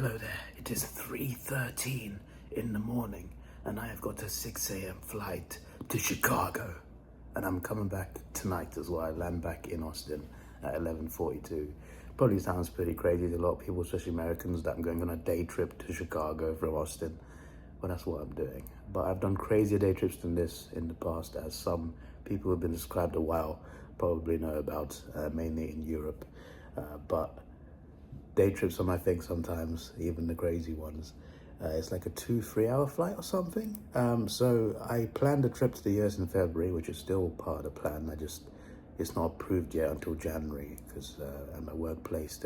Hello there, it is 3:13 in the morning and I have got a 6 a.m. flight to Chicago and I'm coming back tonight as well. I land back in Austin at 11:42. Probably sounds pretty crazy to a lot of people, especially Americans, that I'm going on a day trip to Chicago from Austin. But that's what I'm doing. But I've done crazier day trips than this in the past, as some people who have been described a while probably know about, mainly in Europe. But day trips are my thing sometimes, even the crazy ones. It's like a 2-3 hour flight or something. So I planned a trip to the US in February, which is still part of the plan. It's not approved yet until January, because at my workplace,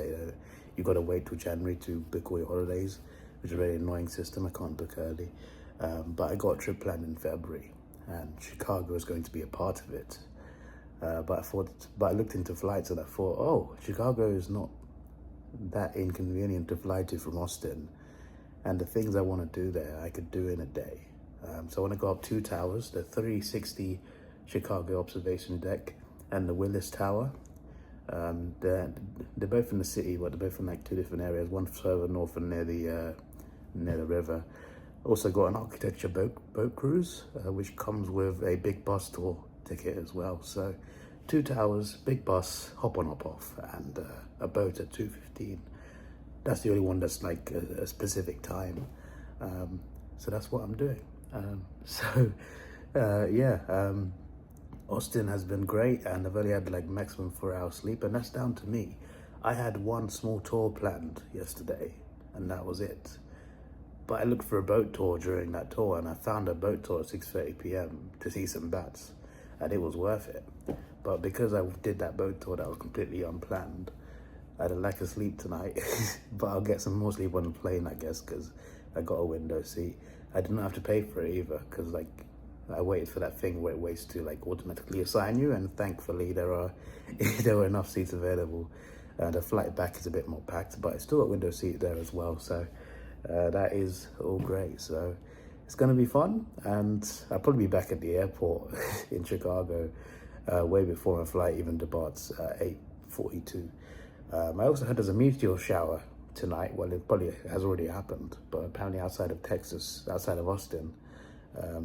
you gotta wait till January to book all your holidays, which is a very annoying system. I can't book early. But I got a trip planned in February, and Chicago is going to be a part of it. But I looked into flights and I thought, oh, Chicago is not that inconvenient to fly to from Austin, and the things I want to do there I could do in a day. So I want to go up 2 towers, the 360 Chicago observation deck and the Willis Tower. They're both in the city, but they're both in like 2 different areas, one further north and near the river. Also got an architecture boat cruise, which comes with a big bus tour ticket as well. So 2 towers, big bus, hop on, hop off, and a boat at 2:15. That's the only one that's like a specific time. So that's what I'm doing. Austin has been great, and I've only had like maximum 4 hours sleep, and that's down to me. I had one small tour planned yesterday, and that was it. But I looked for a boat tour during that tour, and I found a boat tour at 6:30 p.m. to see some bats, and it was worth it. But because I did that boat tour that was completely unplanned, I had a lack of sleep tonight. But I'll get some more sleep on the plane, I guess, because I got a window seat. I didn't have to pay for it either, because like I waited for that thing where it waits to like automatically assign you, and thankfully there were enough seats available. The flight back is a bit more packed, but I still got window seat there as well, so that is all great. So it's going to be fun, and I'll probably be back at the airport in Chicago way before my flight even departs at 8:42. I also heard there's a meteor shower tonight. Well, it probably has already happened, but apparently outside of Texas, outside of Austin,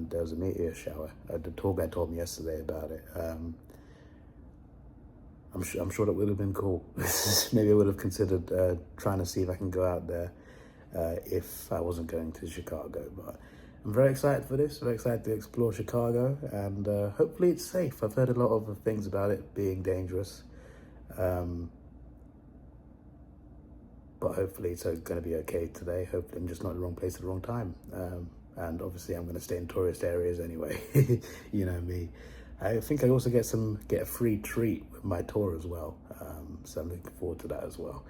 there was a meteor shower. The tour guide told me yesterday about it. I'm sure that would have been cool. Maybe I would have considered trying to see if I can go out there if I wasn't going to Chicago. But I'm very excited for this, very excited to explore Chicago, and hopefully it's safe. I've heard a lot of things about it being dangerous. But hopefully it's going to be okay today. Hopefully I'm just not in the wrong place at the wrong time. And obviously I'm going to stay in tourist areas anyway. You know me. I think I also get a free treat with my tour as well. So I'm looking forward to that as well.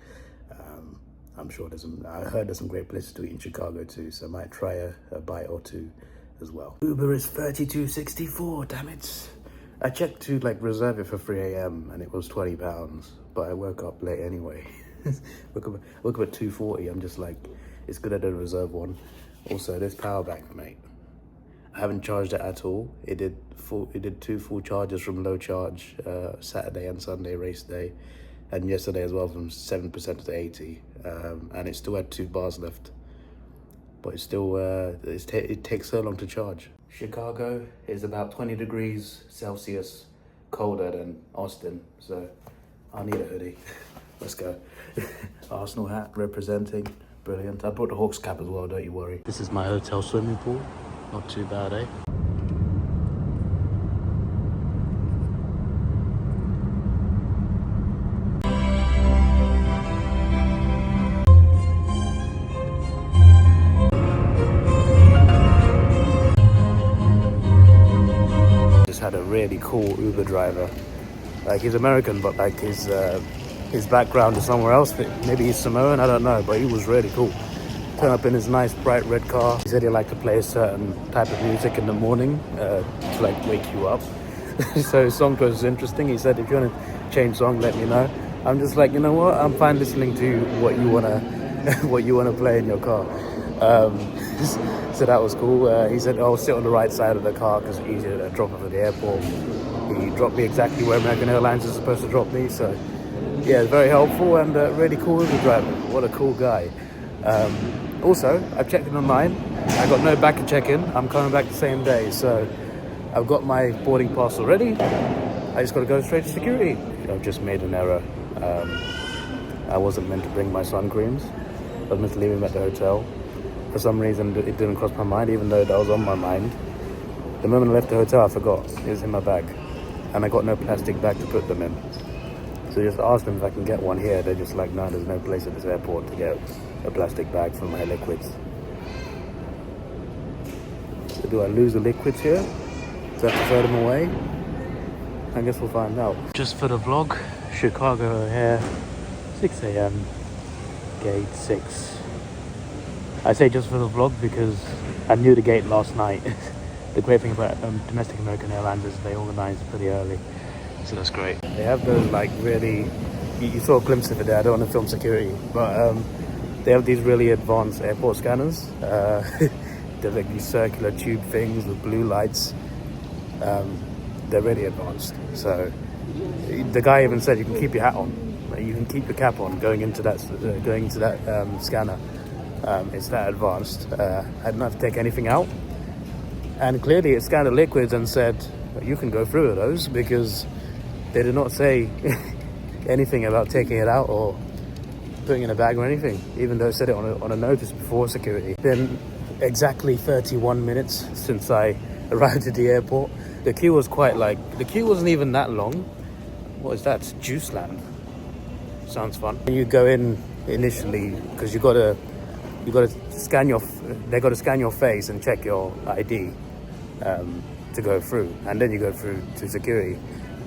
I'm sure I heard there's some great places to eat in Chicago too, so I might try a bite or two as well. Uber is $32.64, damn it. I checked to like reserve it for 3 a.m. and it was £20, but I woke up late anyway. woke up at 2:40. I'm just like, it's good I didn't reserve one. Also, this power bank, mate, I haven't charged it at all. It did 2 full charges from low charge Saturday and Sunday race day, and yesterday as well from 7% to 80, and it still had 2 bars left. But it's still it takes so long to charge. Chicago is about 20 degrees Celsius colder than Austin, so I need a hoodie. Let's go. Arsenal hat representing. Brilliant. I brought the Hawks cap as well, don't you worry. This is my hotel swimming pool. Not too bad, eh? Just had a really cool Uber driver. Like, he's American, but like his background is somewhere else. Maybe he's Samoan, I don't know, but he was really cool. Turned up in his nice bright red car. He said he liked to play a certain type of music in the morning to like wake you up. So his song was interesting. He said, if you want to change song, let me know. I'm just like, you know what? I'm fine listening to what you wanna play in your car. So that was cool. He said, I'll sit on the right side of the car because it's easier to drop off at the airport. He dropped me exactly where American Airlines is supposed to drop me. So yeah, very helpful and really cool Uber driver. What a cool guy. Also, I've checked in online. I got no back to check in. I'm coming back the same day, so I've got my boarding pass already. I just got to go straight to security. I've just made an error. I wasn't meant to bring my sun creams. I was meant to leave them at the hotel. For some reason, it didn't cross my mind, even though that was on my mind. The moment I left the hotel, I forgot. It was in my bag. And I got no plastic bag to put them in. So just asked them if I can get one here. They're just like, no, there's no place at this airport to get a plastic bag for my liquids. So do I lose the liquids here? Do I have to throw them away? I guess we'll find out. Just for the vlog, Chicago here, 6 a.m, gate 6. I say just for the vlog because I knew the gate last night. The great thing about domestic American Airlines is they organize pretty early. So that's great. They have those like really, you saw a glimpse of it there, I don't want to film security, but they have these really advanced airport scanners. They're like these circular tube things with blue lights. They're really advanced. So the guy even said you can keep your hat on. Like, you can keep your cap on going into that scanner. It's that advanced. I didn't have to take anything out. And clearly it scanned the liquids and said, you can go through those, because they did not say anything about taking it out or putting it in a bag or anything, even though it said it on a notice before security. It's been exactly 31 minutes since I arrived at the airport. The queue was the queue wasn't even that long. What is that? It's Juice Land. Sounds fun. You go in initially because you gotta scan they gotta scan your face and check your ID to go through, and then you go through to security.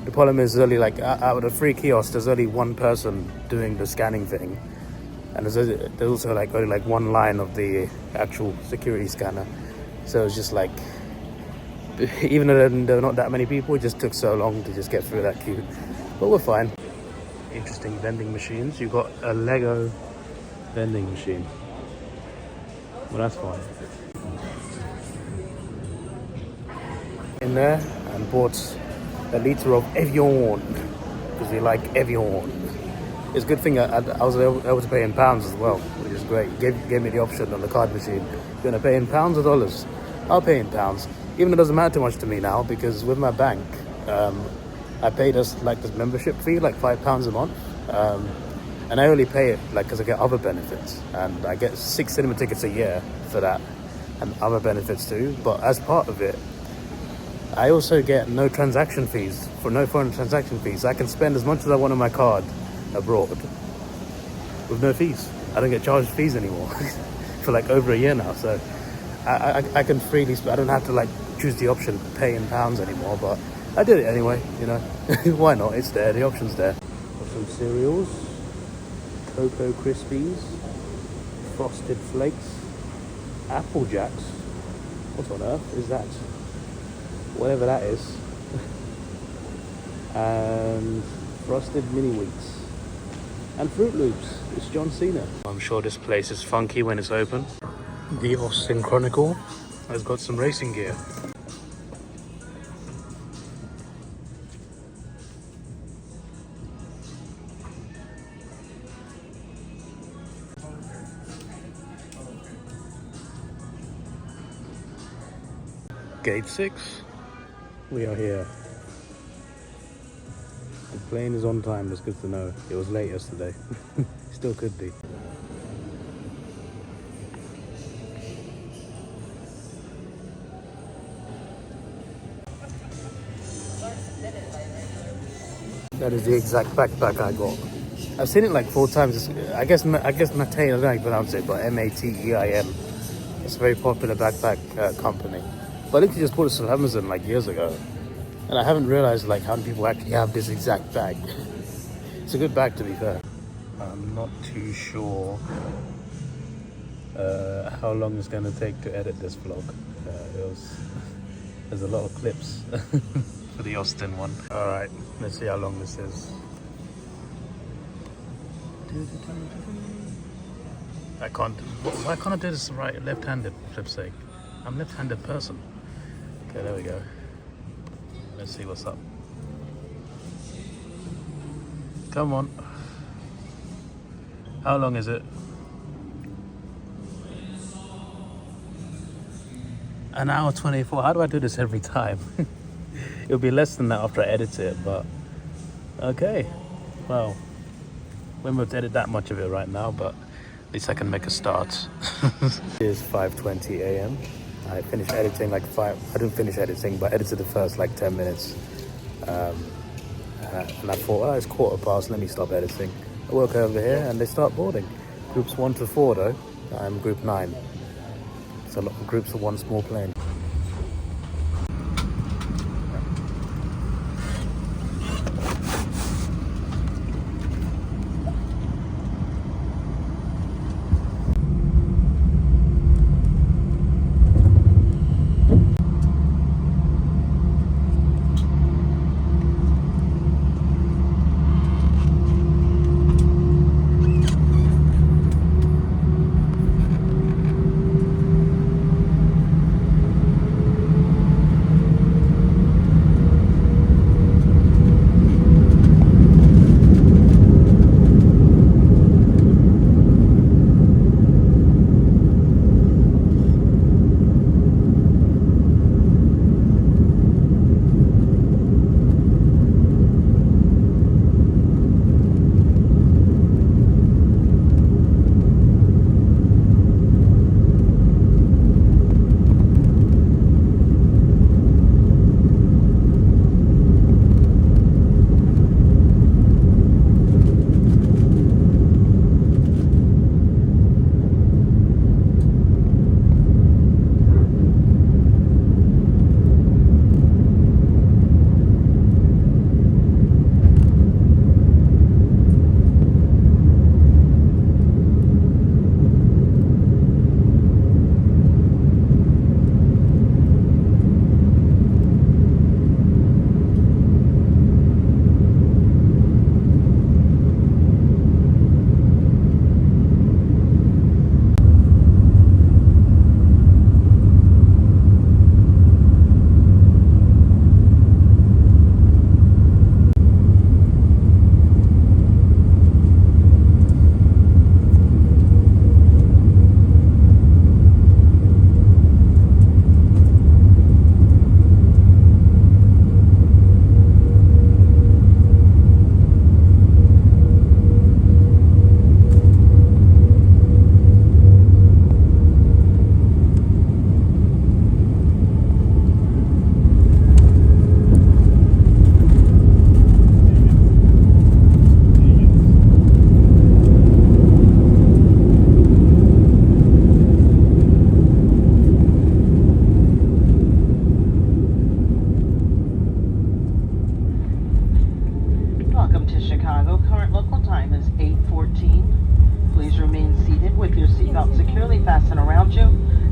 The problem is there's only like out of the 3 kiosks, there's only one person doing the scanning thing, and there's also like only like one line of the actual security scanner. So it's just like, even though there are not that many people, it just took so long to just get through that queue. But we're fine. Interesting vending machines. You've got a Lego vending machine. Well, that's fine. In there and bought a litre of Evian because we like Evian. It's a good thing I was able to pay in pounds as well, which is great. Gave me the option on the card machine. You're gonna pay in pounds or dollars? I'll pay in pounds. Even though it doesn't matter too much to me now, because with my bank, I paid us like this membership fee, like £5 a month. And I only pay it like because I get other benefits, and I get 6 cinema tickets a year for that, and other benefits too. But as part of it, I also get no transaction fees, no foreign transaction fees. I can spend as much as I want on my card abroad with no fees. I don't get charged fees anymore for like over a year now. So I can freely spend. I don't have to like choose the option to pay in pounds anymore. But I did it anyway. You know, why not? It's there. The option's there. Got some cereals. Cocoa Krispies, Frosted Flakes, Apple Jacks. What on earth is that? Whatever that is. And Frosted Mini Wheats. And Fruit Loops. It's John Cena. I'm sure this place is funky when it's open. The Austin Chronicle has got some racing gear. Gate 6, we are here. The plane is on time, that's good to know. It was late yesterday. Still could be. That is the exact backpack I got. I've seen it like 4 times. I guess Matein, I don't know how you pronounce it, but M-A-T-E-I-N. It's a very popular backpack company. But I literally just bought this on Amazon like years ago, and I haven't realized like how many people actually have this exact bag. It's a good bag, to be fair. I'm not too sure how long it's going to take to edit this vlog. There's a lot of clips for the Austin one. All right, let's see how long this is. Why can't I do this left-handed, for flip's sake? I'm a left-handed person. Okay, there we go. Let's see what's up. Come on. How long is it? An hour 24. How do I do this every time? It'll be less than that after I edit it, but okay. Well, we won't edit that much of it right now, but at least I can make a start. It is 5:20 a.m. I finished editing like I didn't finish editing, but edited the first like 10 minutes. And I thought, oh, it's 1:15, let me stop editing. I work over here and they start boarding. Groups 1 to 4 though, I'm group 9. So a lot of groups of one small plane.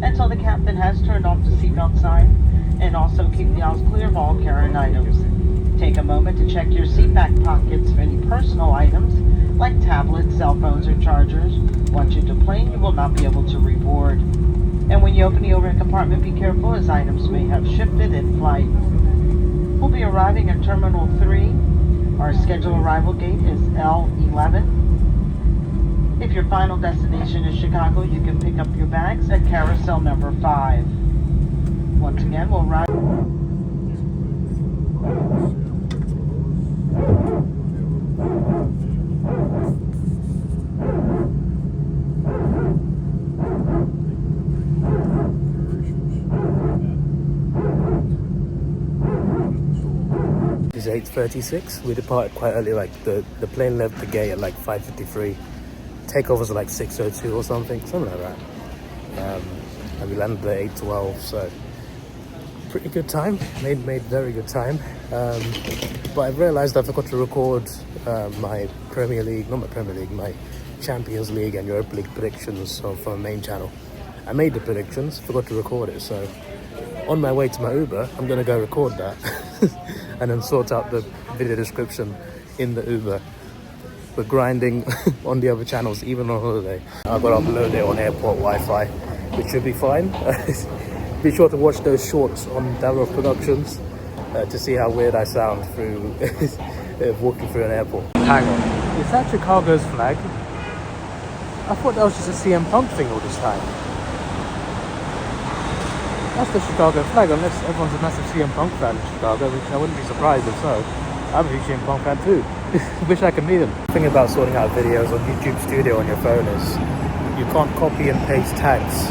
until the captain has turned off the seatbelt sign, and also keep the aisles clear of all carrying items. Take a moment to check your seat back pockets for any personal items, like tablets, cell phones, or chargers. Once you deplane, you will not be able to reboard. And when you open the overhead compartment, be careful as items may have shifted in flight. We'll be arriving at Terminal 3. Our scheduled arrival gate is L11. If your final destination is Chicago, you can pick up your bags at carousel number 5. Once again, we'll arrive. It's 8:36. We departed quite early. Like the plane left the gate at like 5:53. Takeoff at like 6:02 or something like that. And we landed at 8:12. So pretty good time. Made very good time. But I realised I forgot to record my Premier League, not my Premier League, my Champions League and Europa League predictions from the main channel. I made the predictions, forgot to record it. So on my way to my Uber, I'm gonna go record that. And then sort out the video description in the Uber. We're grinding on the other channels, even on holiday. I've got to upload it on airport Wi-Fi, which should be fine. Be sure to watch those shorts on Davidoff Productions to see how weird I sound through walking through an airport. Hang on, is that Chicago's flag? I thought that was just a CM Punk thing all this time. That's the Chicago flag, unless everyone's a massive CM Punk fan in Chicago, which I wouldn't be surprised if so. I'm a huge CM Punk fan too. Wish I could meet him. The thing about sorting out videos on YouTube Studio on your phone is you can't copy and paste tags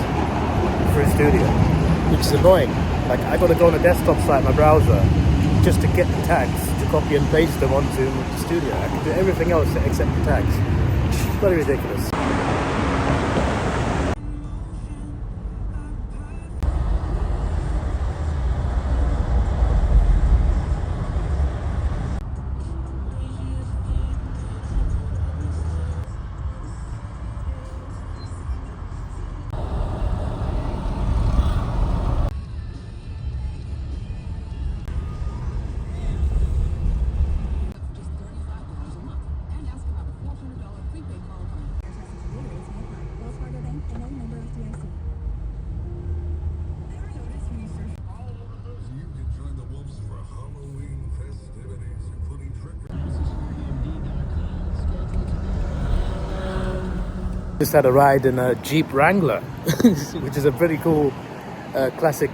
through Studio, which is annoying. Like, I gotta go on a desktop site, my browser, just to get the tags, to copy and paste them onto the Studio. I can do everything else except the tags. It's bloody ridiculous. Just had a ride in a Jeep Wrangler, which is a pretty cool classic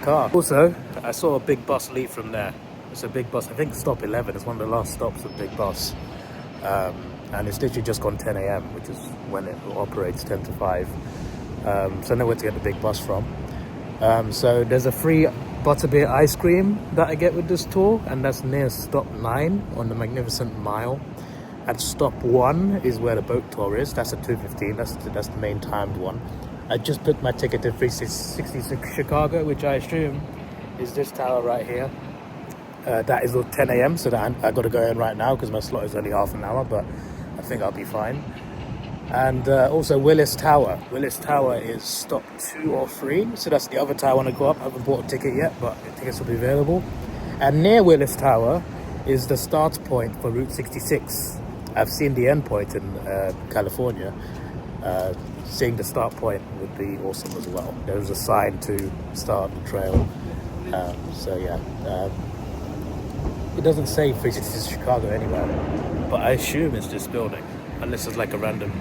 car. Also, I saw a big bus leave from there. It's a big bus, I think stop 11. It's one of the last stops of big bus. And it's literally just gone 10 a.m, which is when it operates 10 to 5. So I know where to get the big bus from. So there's a free ButterBeer ice cream that I get with this tour, and that's near stop 9 on the Magnificent Mile. At stop 1 is where the boat tour is. That's at 2:15. That's the main timed one. I just booked my ticket to 366 Chicago, which I assume is this tower right here. That is 10 a.m, so that I got to go in right now because my slot is only half an hour, but I think I'll be fine. And also Willis Tower. Willis Tower is stop 2 or 3, so that's the other tower I want to go up. I haven't bought a ticket yet, but the tickets will be available. And near Willis Tower is the start point for Route 66. I've seen the end point in California. Seeing the start point would be awesome as well. There's a sign to start the trail. So yeah, it doesn't say 366 Chicago anywhere, but I assume it's this building, unless it's like a random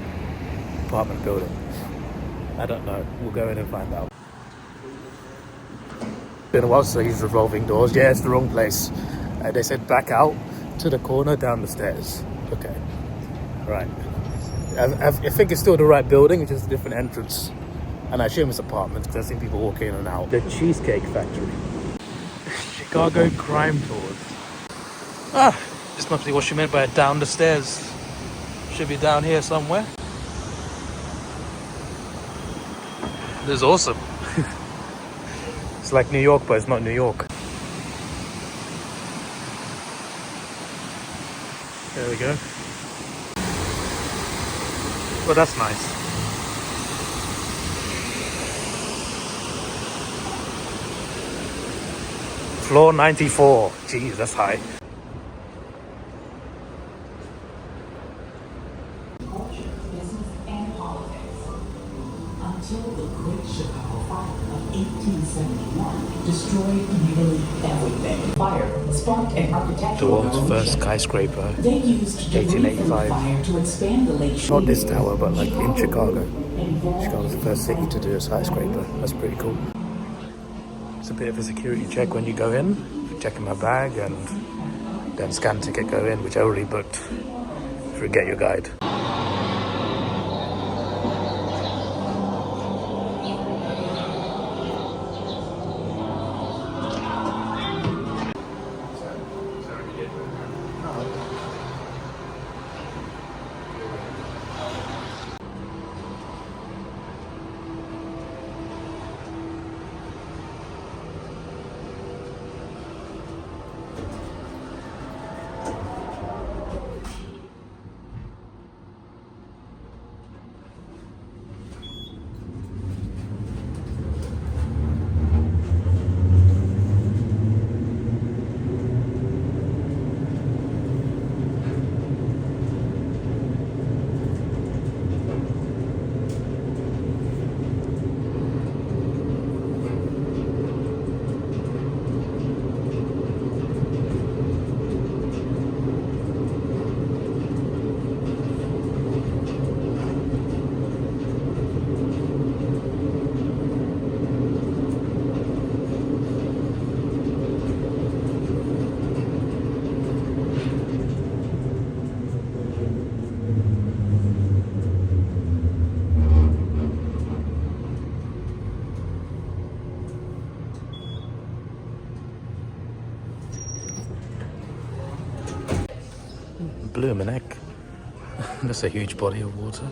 apartment building. I don't know. We'll go in and find out. Been a while since I used revolving doors. Yeah, it's the wrong place. They said back out to the corner down the stairs. Okay, right. I think it's still the right building, it's just a different entrance. And I assume it's apartments because I've seen people walk in and out. The Cheesecake Factory. Chicago crime tours. Ah, this must be what she meant by down the stairs. Should be down here somewhere. This is awesome. It's like New York, but it's not New York. There we go. Well, that's nice. Floor 94. Jeez, that's high. Culture, business, and politics. Until the Great Chicago Fire of 1871 destroyed nearly everything. Fire sparked an architectural The world's first skyscraper. They used debris from the 1885. fire to expand the lake. Not this tower, but like in Chicago. Chicago's the first city to do a skyscraper. That's pretty cool. It's a bit of a security check when you go in. Checking my bag and then scan ticket, go in, which I already booked. Forget your guide. blooming heck. That's a huge body of water.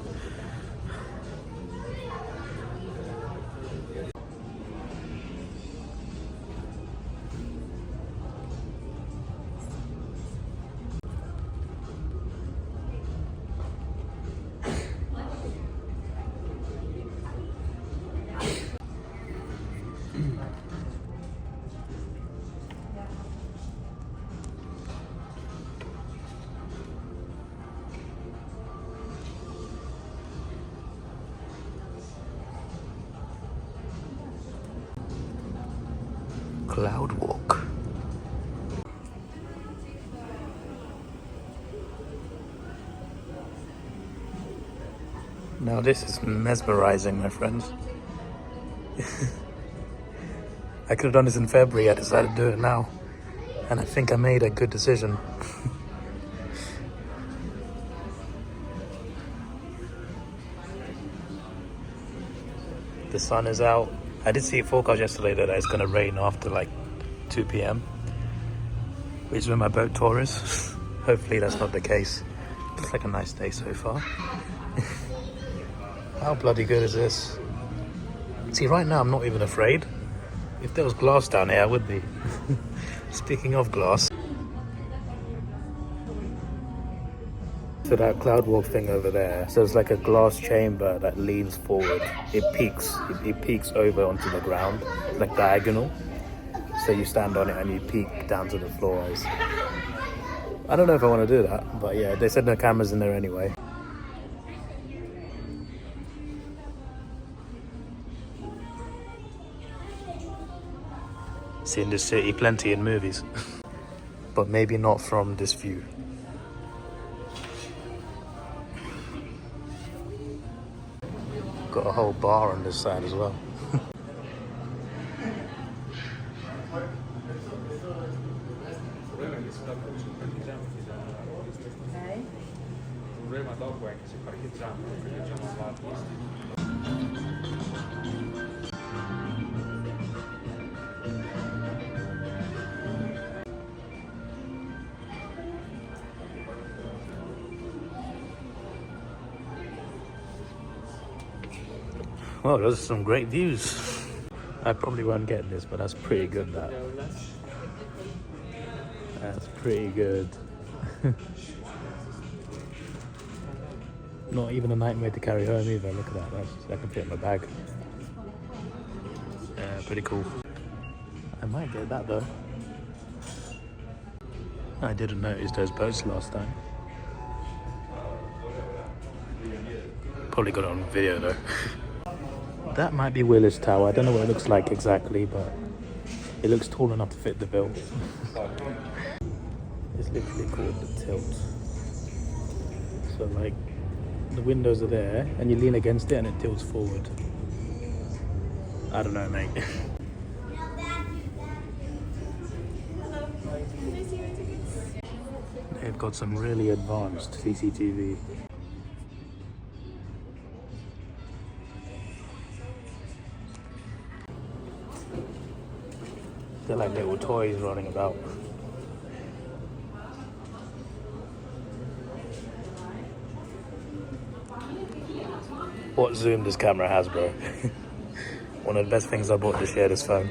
Cloud walk. Now this is mesmerizing, my friends. I could have done this in February, I decided to do it now. And I think I made a good decision. The sun is out. I did see a forecast yesterday that it's going to rain after like 2 p.m. which is when my boat tour is. Hopefully that's not the case. Looks like a nice day so far. How bloody good is this? See, right now I'm not even afraid. If there was glass down here, I would be. Speaking of glass. So that cloud walk thing over there, so it's like a glass chamber that leans forward. It peaks over onto the ground, like diagonal. So you stand on it and you peek down to the floors. I don't know if I want to do that, but yeah, they said no cameras in there anyway. Seen this city plenty in movies, but maybe not from this view. Got a whole bar on this side as well. Well, those are some great views. I probably won't get this, but that's pretty good, that. That's pretty good. Not even a nightmare to carry home either. Look at that, that can fit in my bag. Yeah, pretty cool. I might get that though. I didn't notice those boats last time. Probably got it on video though. That might be Willis Tower. I don't know what it looks like exactly, but it looks tall enough to fit the bill. It's literally called the tilt. So like, the windows are there, and you lean against it and it tilts forward. I don't know, mate. They've got some really advanced CCTV. They're like little toys running about. What zoom this camera has, bro. One of the best things I bought this year, this phone.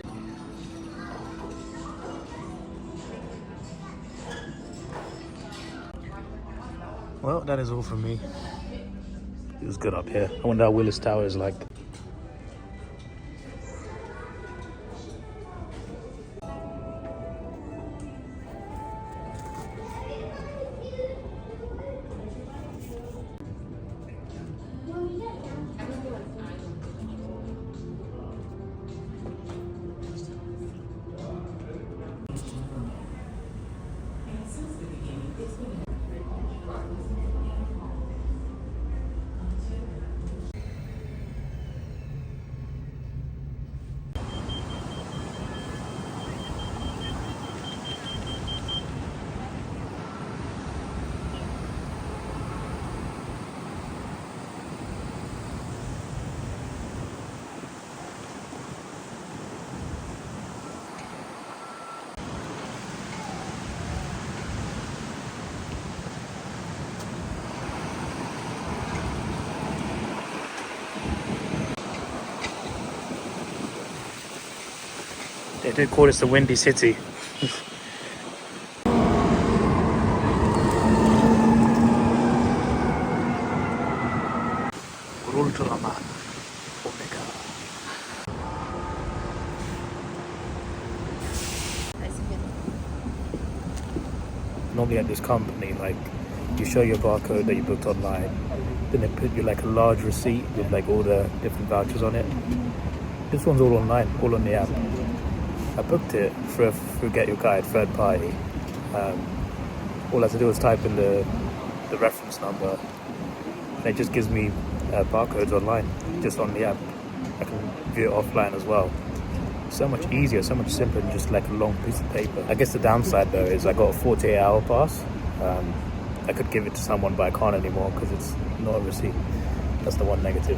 Well, that is all from me. It was good up here. I wonder how Willis Tower is like. They do call this the Windy City. Ultraman. Omega. Normally at this company, like, you show your barcode that you booked online, then they put you like a large receipt with like all the different vouchers on it. This one's all online, all on the app. I booked it through Get Your Guide, third party. All I have to do is type in the reference number, and it just gives me barcodes online, just on the app. I can view it offline as well. So much easier, so much simpler than just like a long piece of paper. I guess the downside though is I got a 48-hour pass. I could give it to someone, but I can't anymore because it's not a receipt. That's the one negative.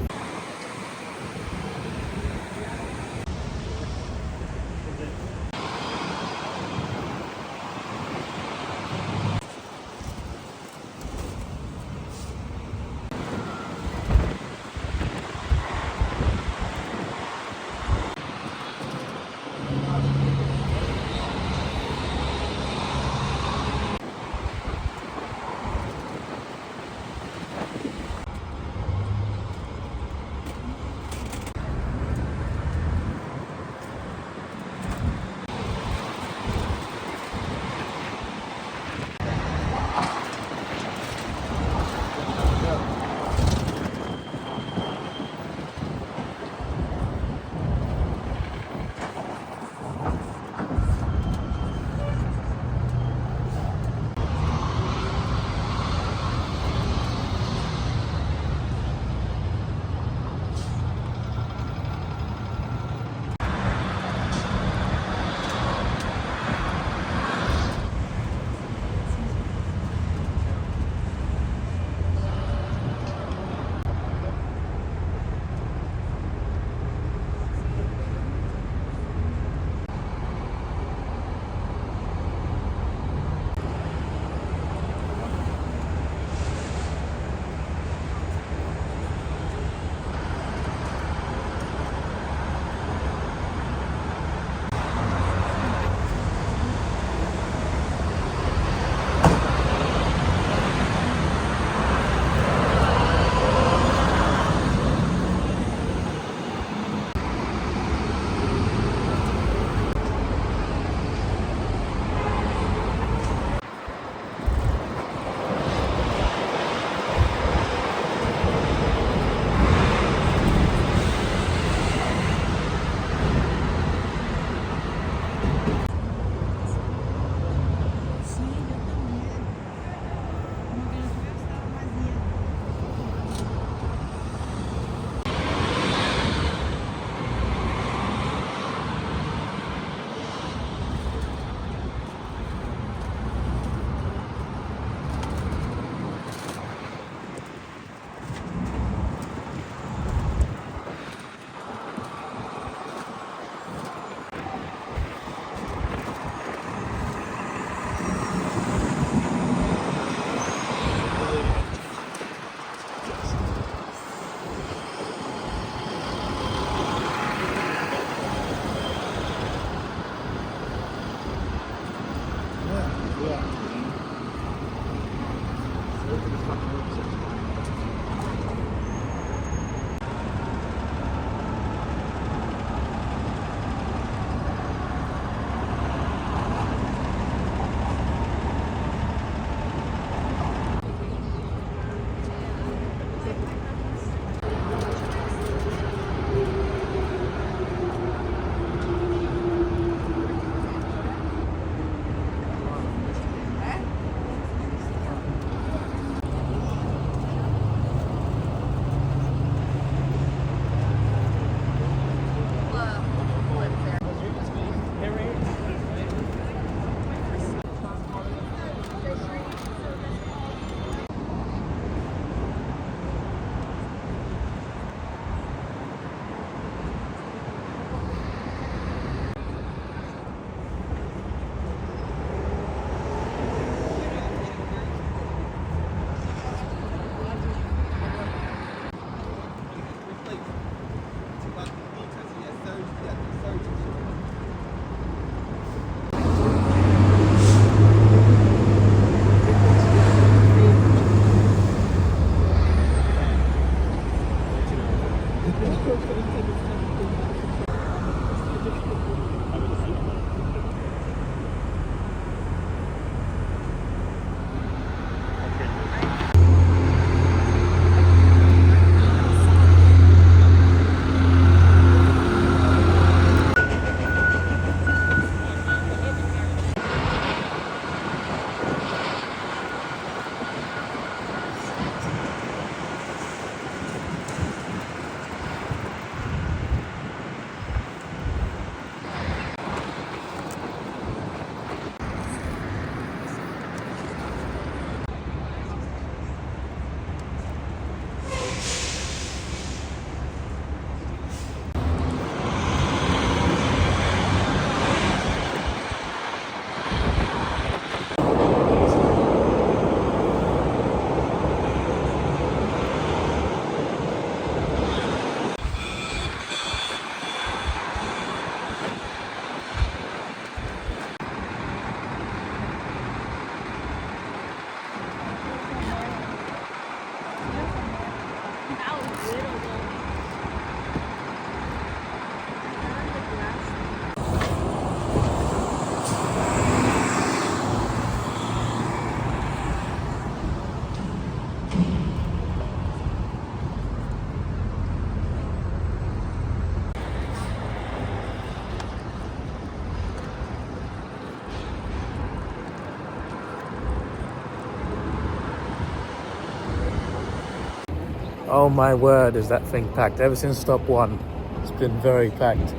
Oh my word, is that thing packed. Ever since stop one, it's been very packed.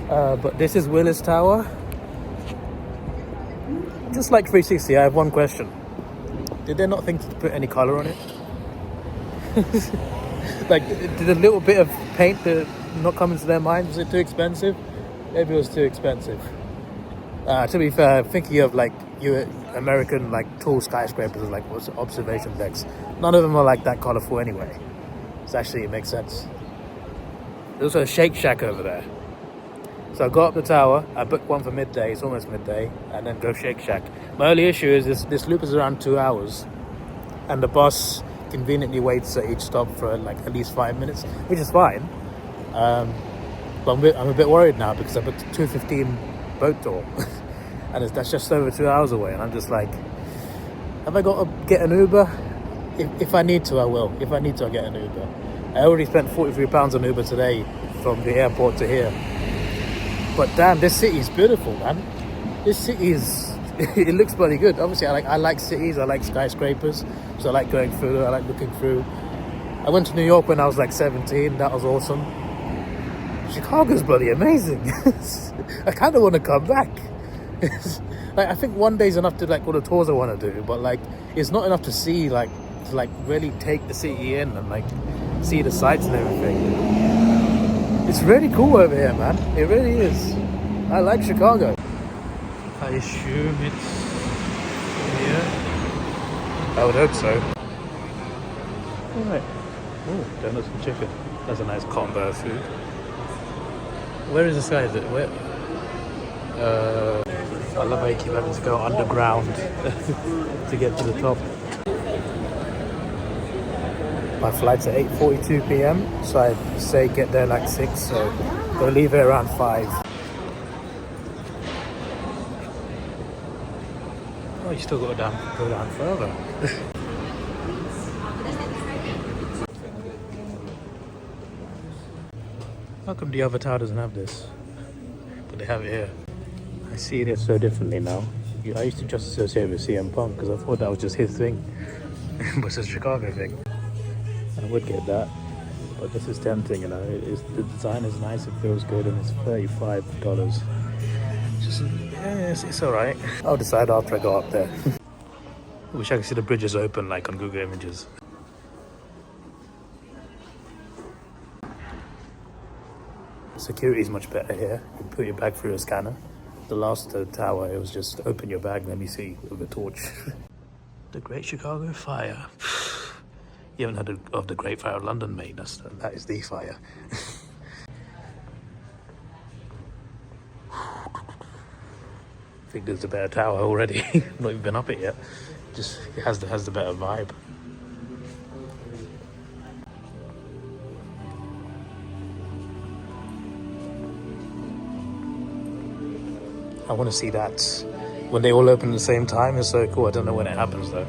But this is Willis Tower. Just like 360, I have one question. Did they not think to put any color on it? Like, did a little bit of paint not come into their mind? Was it too expensive? Maybe it was too expensive. To be fair, thinking of like American like tall skyscrapers, like observation decks, none of them are like that colorful anyway. So actually, it makes sense. There's also a Shake Shack over there. So I got up the tower, I booked one for midday, it's almost midday, and then go Shake Shack. My only issue is this loop is around 2 hours, and the bus conveniently waits at each stop for like at least 5 minutes, which is fine. But I'm a bit worried now because I booked a 2:15 boat tour, and that's just over 2 hours away, and I'm just like, have I got to get an Uber? If I need to, I will. If I need to, I'll get an Uber. I already spent £43 on Uber today from the airport to here. But damn, this city is beautiful, man. This city is, it looks bloody good. Obviously, I like cities, I like skyscrapers, so I like going through, I like looking through. I went to New York when I was like 17, that was awesome. Chicago's bloody amazing. I kind of want to come back. Like, I think one day's enough to like all the tours I want to do, but like, it's not enough to see, like, to like really take the city in and like see the sights and everything. It's really cool over here, man. It really is. I like Chicago. I assume it's here. I would hope so. Alright. Oh, donuts and chicken. That's a nice combo of food. Where is this guy? Is it? Where? I love how you keep having to go underground to get to the top. My flight's at 8:42 p.m, so I'd say get there like 6, so we'll leave it around 5. Oh, you still got to go down further. How come the other tower doesn't have this? But they have it here. I see it so differently now. I used to just associate with CM Punk because I thought that was just his thing. But it's a Chicago thing. I would get that, but this is tempting, you know. The design is nice, it feels good, and it's $35. Just, yeah, it's alright. I'll decide after I go up there. I wish I could see the bridges open like on Google Images. Security's much better here. You put your bag through a scanner. The last tower, it was just open your bag, let me see, with a torch. The Great Chicago Fire. You haven't heard of the Great Fire of London, mate. That is the fire. I think there's a better tower already. Not even been up it yet. Just it has the better vibe. I want to see that when they all open at the same time. It's so cool. I don't know when it happens though.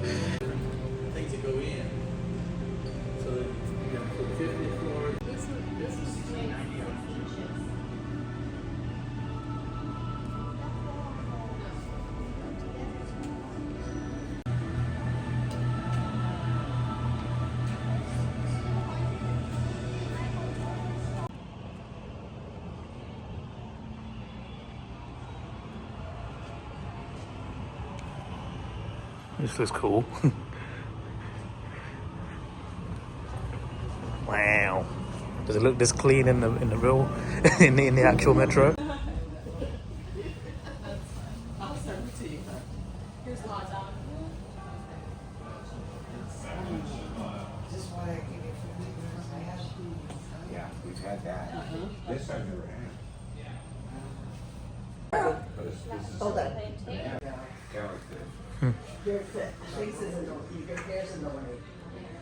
This is cool. Wow. Does it look this clean in the real in the actual metro? I'll serve it to you. Here's hot dog. Yeah, we've had that. This I've never had. Hold on. Character. Your face isn't on, your hair's in the way.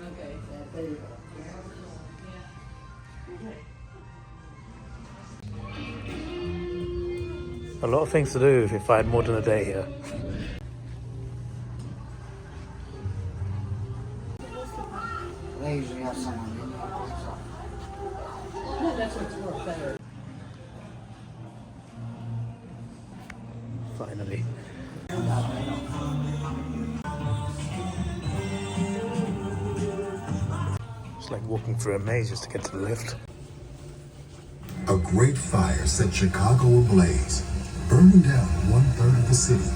Okay, there you A go. lot of things to do if I had more than a day here. They usually have someone in there. That's what's more better. Finally. It's like walking through a maze just to get to the lift. A great fire set Chicago ablaze, burning down 1/3 of the city.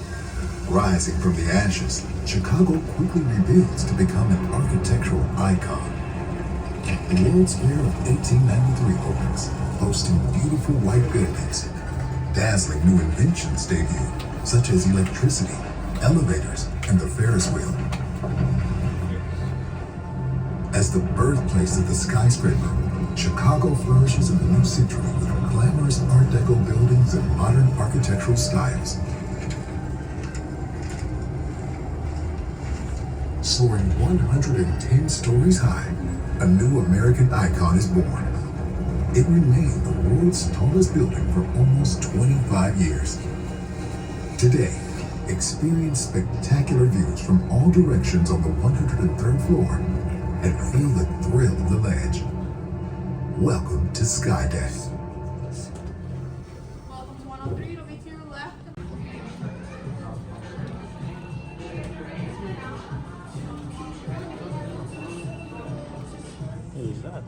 Rising from the ashes, Chicago quickly rebuilds to become an architectural icon. The World's Fair of 1893 opens, boasting beautiful white buildings. Dazzling new inventions debut, such as electricity, elevators, and the Ferris wheel. As the birthplace of the skyscraper, Chicago flourishes in the new century with glamorous Art Deco buildings and modern architectural styles. Soaring 110 stories high, a new American icon is born. It remained the world's tallest building for almost 25 years. Today, experience spectacular views from all directions on the 103rd floor and feel the thrill of the ledge. Welcome to Skydeck. Welcome to 103. It'll be to your left. Who's that?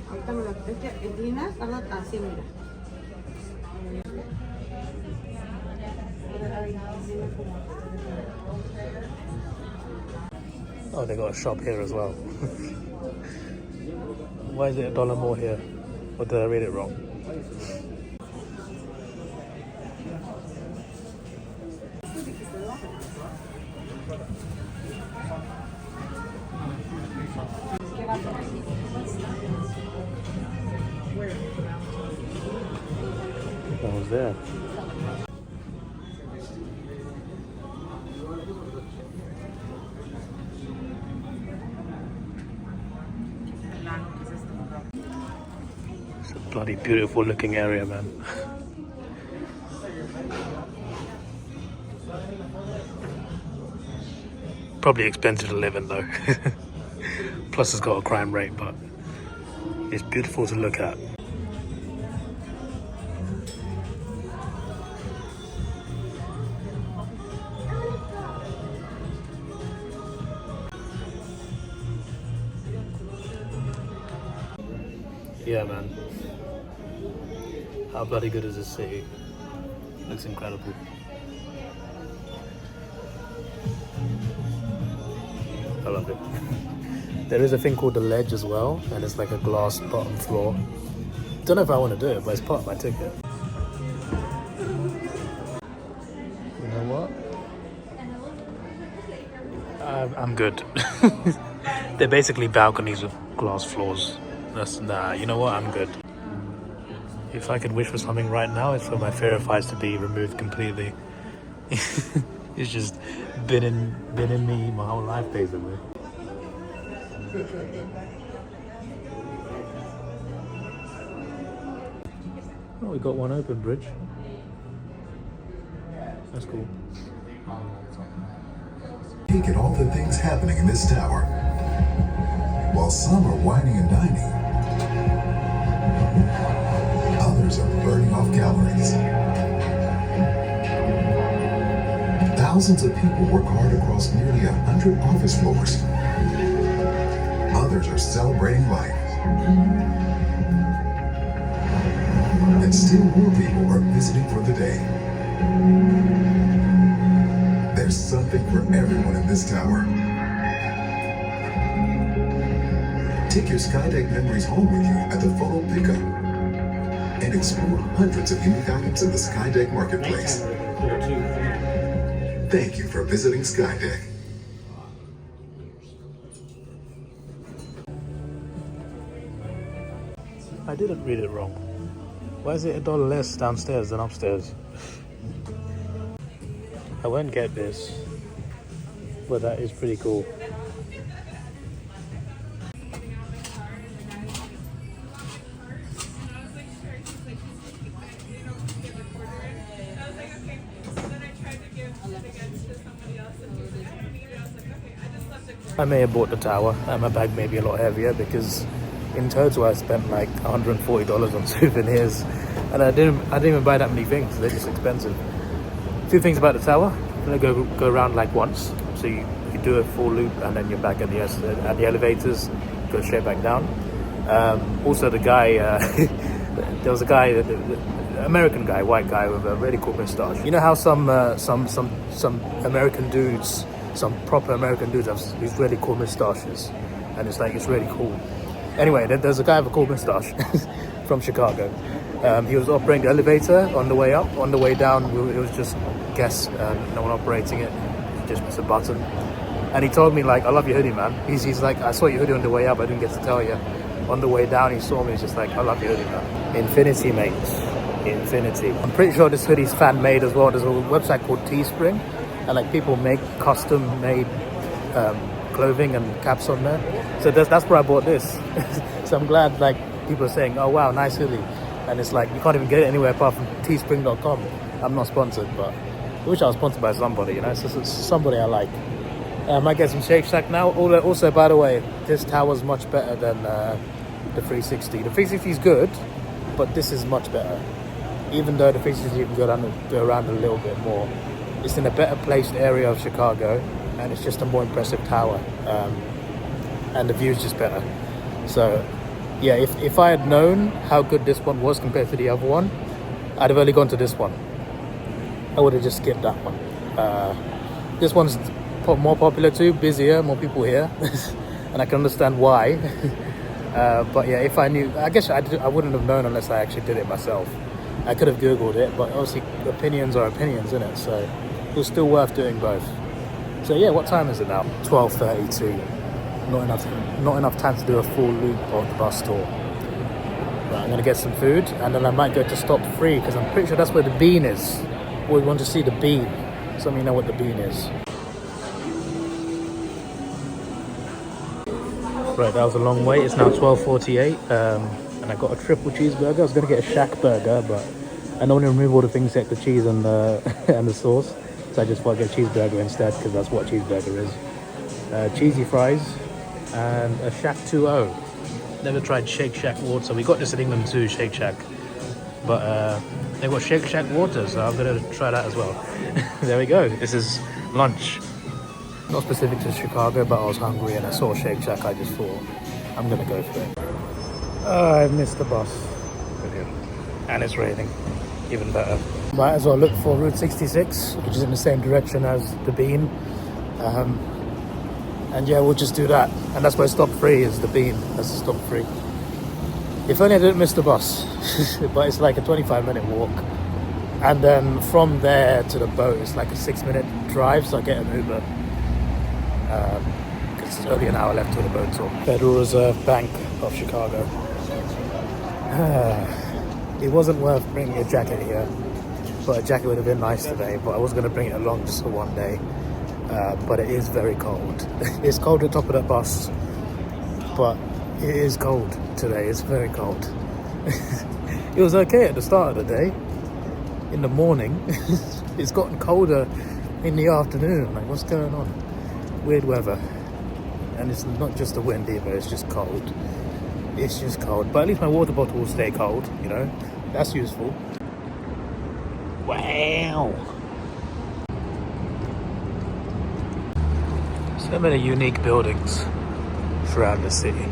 Ahorita me lo inclinas, hazlo así, mira. Oh, they got a shop here as well. Why is it $1 more here? Or did I read it wrong? That was there. It's a bloody beautiful looking area, man. Probably expensive to live in though. Plus it's got a crime rate, but it's beautiful to look at. Yeah, man. How bloody good is this city? Looks incredible. I love it. There is a thing called the ledge as well, and it's like a glass bottom floor. Don't know if I want to do it, but it's part of my ticket. You know what? I'm good. They're basically balconies with glass floors. Nah, you know what? I'm good. If I could wish for something right now, it's for my fear of heights to be removed completely. It's just been in me my whole life, basically. Oh, we got one open bridge. That's cool. Peek at all the things happening in this tower. While some are whining and dining, others are burning off calories. Thousands of people work hard across nearly 100 office floors. Others are celebrating life. And still more people are visiting for the day. There's something for everyone in this tower. Take your Skydeck memories home with you at the photo pickup and explore hundreds of unique items in the Skydeck marketplace. Thank you for visiting Skydeck. I didn't read it wrong. Why is it $1 less downstairs than upstairs? won't get this, but that is pretty cool. I may have bought the tower, and my bag may be a lot heavier because in total I spent like $140 on souvenirs, and I didn't even buy that many things. They're just expensive. A few things about the tower. I'm gonna go around like once, so you do a full loop, and then you're back at the elevators, go straight back down. Also, the guy, there was a guy, the American guy, white guy with a really cool moustache. You know how some American dudes, some proper American dudes have these really cool moustaches, and it's really cool. Anyway, there's a guy with a cool moustache from Chicago. He was operating the elevator on the way up. On the way down, it was just guests, no one operating it, just press a button. And he told me, like, I love your hoodie, man. He's like, I saw your hoodie on the way up, I didn't get to tell you. On the way down, he saw me, he's just like, I love your hoodie, man. Infinity, mate. Infinity. I'm pretty sure this hoodie's fan made as well. There's a website called Teespring, and like people make custom made clothing and caps on there. So that's where I bought this. So I'm glad like people are saying, oh wow, nice hoodie. And it's like you can't even get it anywhere apart from teespring.com. I'm not sponsored, but I wish I was sponsored by somebody, you know. So it's somebody I like. I might get some Shake Shack now. Also, by the way, this tower's much better than the 360. The 360 is good, but this is much better. Even though the 360 you can go around a little bit more. It's in a better placed area of Chicago, and it's just a more impressive tower. And the view's just better. So, yeah, if I had known how good this one was compared to the other one, I'd have only gone to this one. I would have just skipped that one. This one's more popular too, busier, more people here, and I can understand why. But yeah, if I knew, I guess I wouldn't have known unless I actually did it myself. I could have Googled it, but obviously opinions are opinions, isn't it? So it was still worth doing both. So yeah, what time is it now? 12:32. Not enough time to do a full loop of the bus tour. Right, I'm gonna get some food, and then I might go to stop 3 because I'm pretty sure that's where the bean is. We want to see the bean. Some of you know what the bean is. Right, that was a long wait. It's now 12:48, and I got a triple cheeseburger. I was gonna get a shack burger, but I normally remove all the things except the cheese and the and the sauce. So I just thought I'd get a cheeseburger instead because that's what a cheeseburger is. Cheesy fries and a Shack 2.0. Never tried Shake Shack water. We got this in England too, Shake Shack, but they got Shake Shack water, so I'm gonna try that as well. There we go. This is lunch. Not specific to Chicago, but I was hungry and I saw Shake Shack. I just thought I'm gonna go for it. I missed the bus. Brilliant. And it's raining. Even better. Might as well look for Route 66, which is in the same direction as the Bean. And yeah, we'll just do that. And that's where stop 3 is, the Bean. That's stop 3. If only I didn't miss the bus. But it's like a 25-minute walk. And then from there to the boat, it's like a 6-minute drive, so I get an Uber. Because it's only an hour left to the boat tour. Federal Reserve Bank of Chicago. It wasn't worth bringing a jacket here, but a jacket would have been nice today, but I was going to bring it along just for one day. But it is very cold. It's cold at the top of the bus, but it is cold today. It's very cold. It was okay at the start of the day. In the morning, it's gotten colder in the afternoon. Like, what's going on? Weird weather. And it's not just the wind either, it's just cold. It's just cold. But at least my water bottle will stay cold, you know? That's useful. Wow! So many unique buildings throughout the city.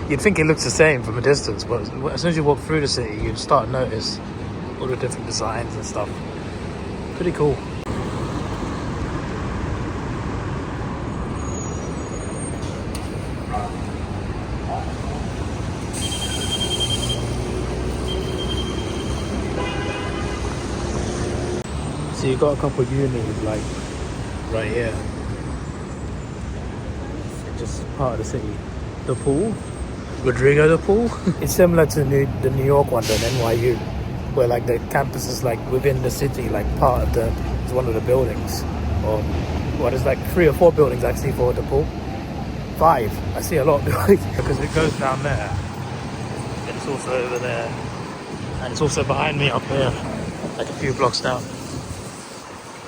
You'd think it looks the same from a distance, but as soon as you walk through the city, you'd start to notice all the different designs and stuff. Pretty cool. So you've got a couple of unis like right here, just part of the city. The pool, Rodrigo the pool. It's similar to the New York one, the NYU, where like the campus is like within the city, like part of the, it's one of the buildings, or what is like 3 or 4 buildings actually for the pool. 5. I see a lot of buildings because it goes down there. It's also over there, and it's also behind me up here, like a few blocks down.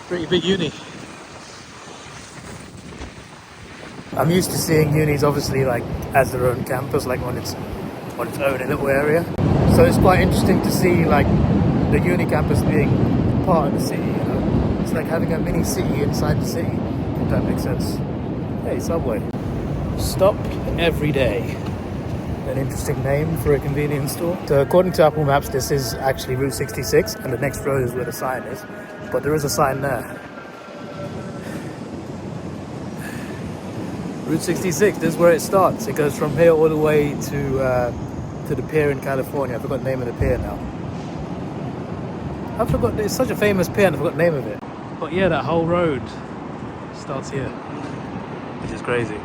Pretty big uni. I'm used to seeing unis obviously like as their own campus, like on its own little area. So it's quite interesting to see like the uni campus being part of the city, you know. It's like having a mini city inside the city, if that makes sense. Hey, Subway. Stop every day. An interesting name for a convenience store. So according to Apple Maps, this is actually Route 66, and the next road is where the sign is. But there is a sign there. Route 66, this is where it starts. It goes from here all the way to the pier in California. I forgot the name of the pier now. I forgot, it's such a famous pier and I forgot the name of it. But yeah, that whole road starts here, which is crazy.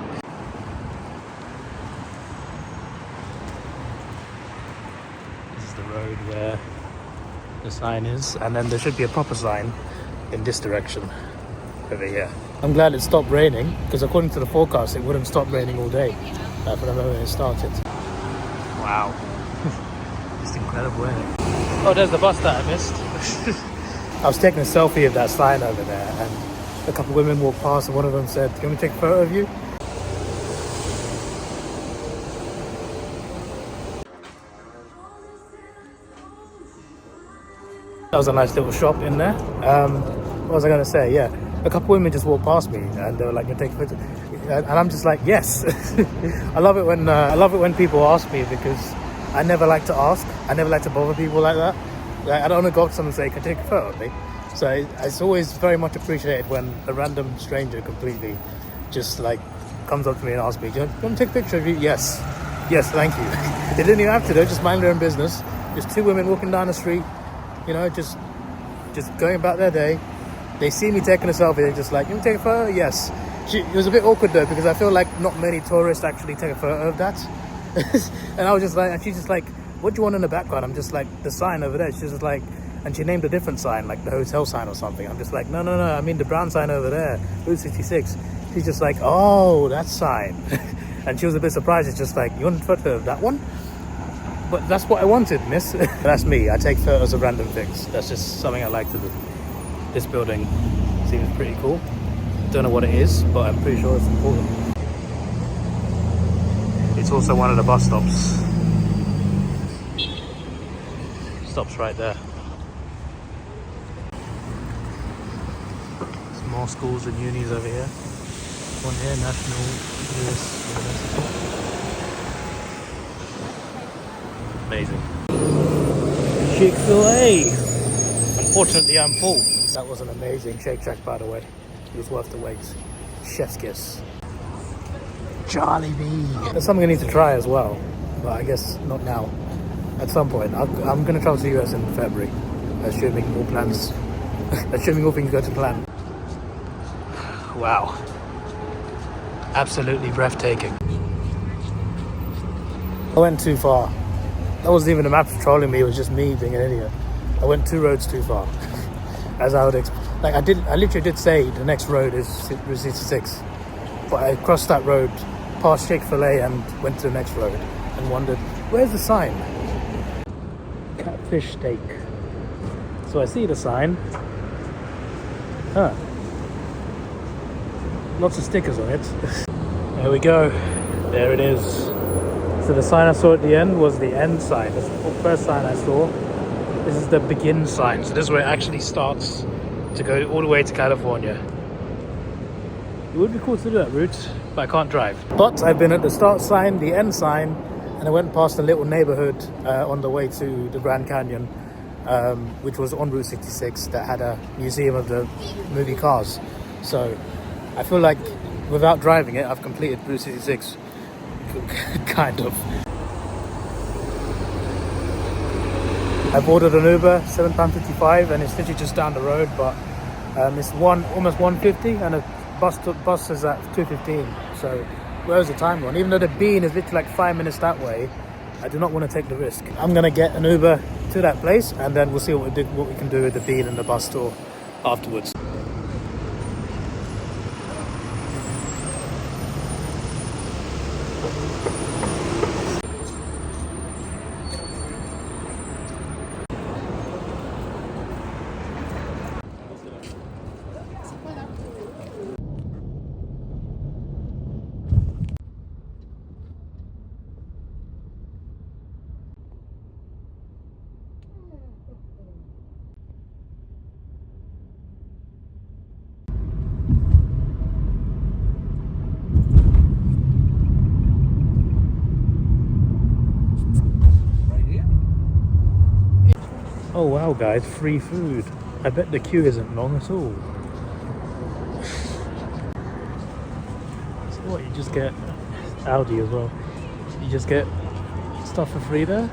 This is the road where the sign is, and then there should be a proper sign in this direction over here. I'm glad it stopped raining, because according to the forecast it wouldn't stop raining all day for the moment it started. Wow. Just incredible, isn't it? Oh, there's the bus that I missed. I was taking a selfie of that sign over there, and a couple of women walked past, and one of them said, "Can we take a photo of you?" That was a nice little shop in there. What was I going to say? Yeah, a couple of women just walked past me, and they were like, "Can you take a photo?" And I'm just like, yes. I love it when people ask me, because I never like to ask. I never like to bother people like that. Like, I don't want to go up to someone and say, "Can you take a photo of me?" So it's always very much appreciated when a random stranger completely just like comes up to me and asks me, "Do you want to take a picture of you?" Yes, thank you. They didn't even have to. They just mind their own business. Just 2 women walking down the street, you know, just going about their day. They see me taking a selfie. They're just like, "You want to take a photo?" Yes. It was a bit awkward though, because I feel like not many tourists actually take a photo of that. And I was just like, and she's just like, "What do you want in the background?" I'm just like, "The sign over there." She's just like, and she named a different sign, like the hotel sign or something. I'm just like, no, I mean the brown sign over there, Route 66. She's just like, "Oh, that sign." And she was a bit surprised. It's just like, "You want a photo of that one?" But that's what I wanted, miss. That's me. I take photos of random things. That's just something I like to do. This building seems pretty cool. Don't know what it is, but I'm pretty sure it's important. It's also one of the bus stops. Stops right there. Some more schools and unis over here. One here, National Willis University. Amazing. Chick-fil-A. Unfortunately, I'm full. That was an amazing Shake Shack, by the way. It was worth the wait. Chef's kiss. Charlie B. That's something I need to try as well, but I guess not now. At some point. I'm going to travel to the US in February, assuming all plans, assuming all things go to plan. Wow. Absolutely breathtaking. I went too far. That wasn't even the map trolling me, it was just me being an idiot. I went 2 roads too far. As I would expect. Like I literally did say the next road is Route 66, but I crossed that road, past Chick-fil-A, and went to the next road and wondered, where's the sign? Catfish steak. So I see the sign. Huh. Lots of stickers on it. There we go. There it is. So the sign I saw at the end was the end sign. That's the first sign I saw. This is the begin sign. So this is where it actually starts to go all the way to California. It would be cool to do that route, but I can't drive. But I've been at the start sign, the end sign, and I went past a little neighborhood on the way to the Grand Canyon, which was on Route 66, that had a museum of the movie Cars. So I feel like without driving it, I've completed Route 66, kind of. I've ordered an Uber, £7.55, and it's literally just down the road, but it's almost 150, and a bus is at 2:15. So where's the time gone? Even though the bean is literally like 5 minutes that way, I do not want to take the risk. I'm gonna get an Uber to that place, and then we'll see what we can do with the bean and the bus tour afterwards. Oh wow guys, free food. I bet the queue isn't long at all. So what, you just get Audi as well. You just get stuff for free there?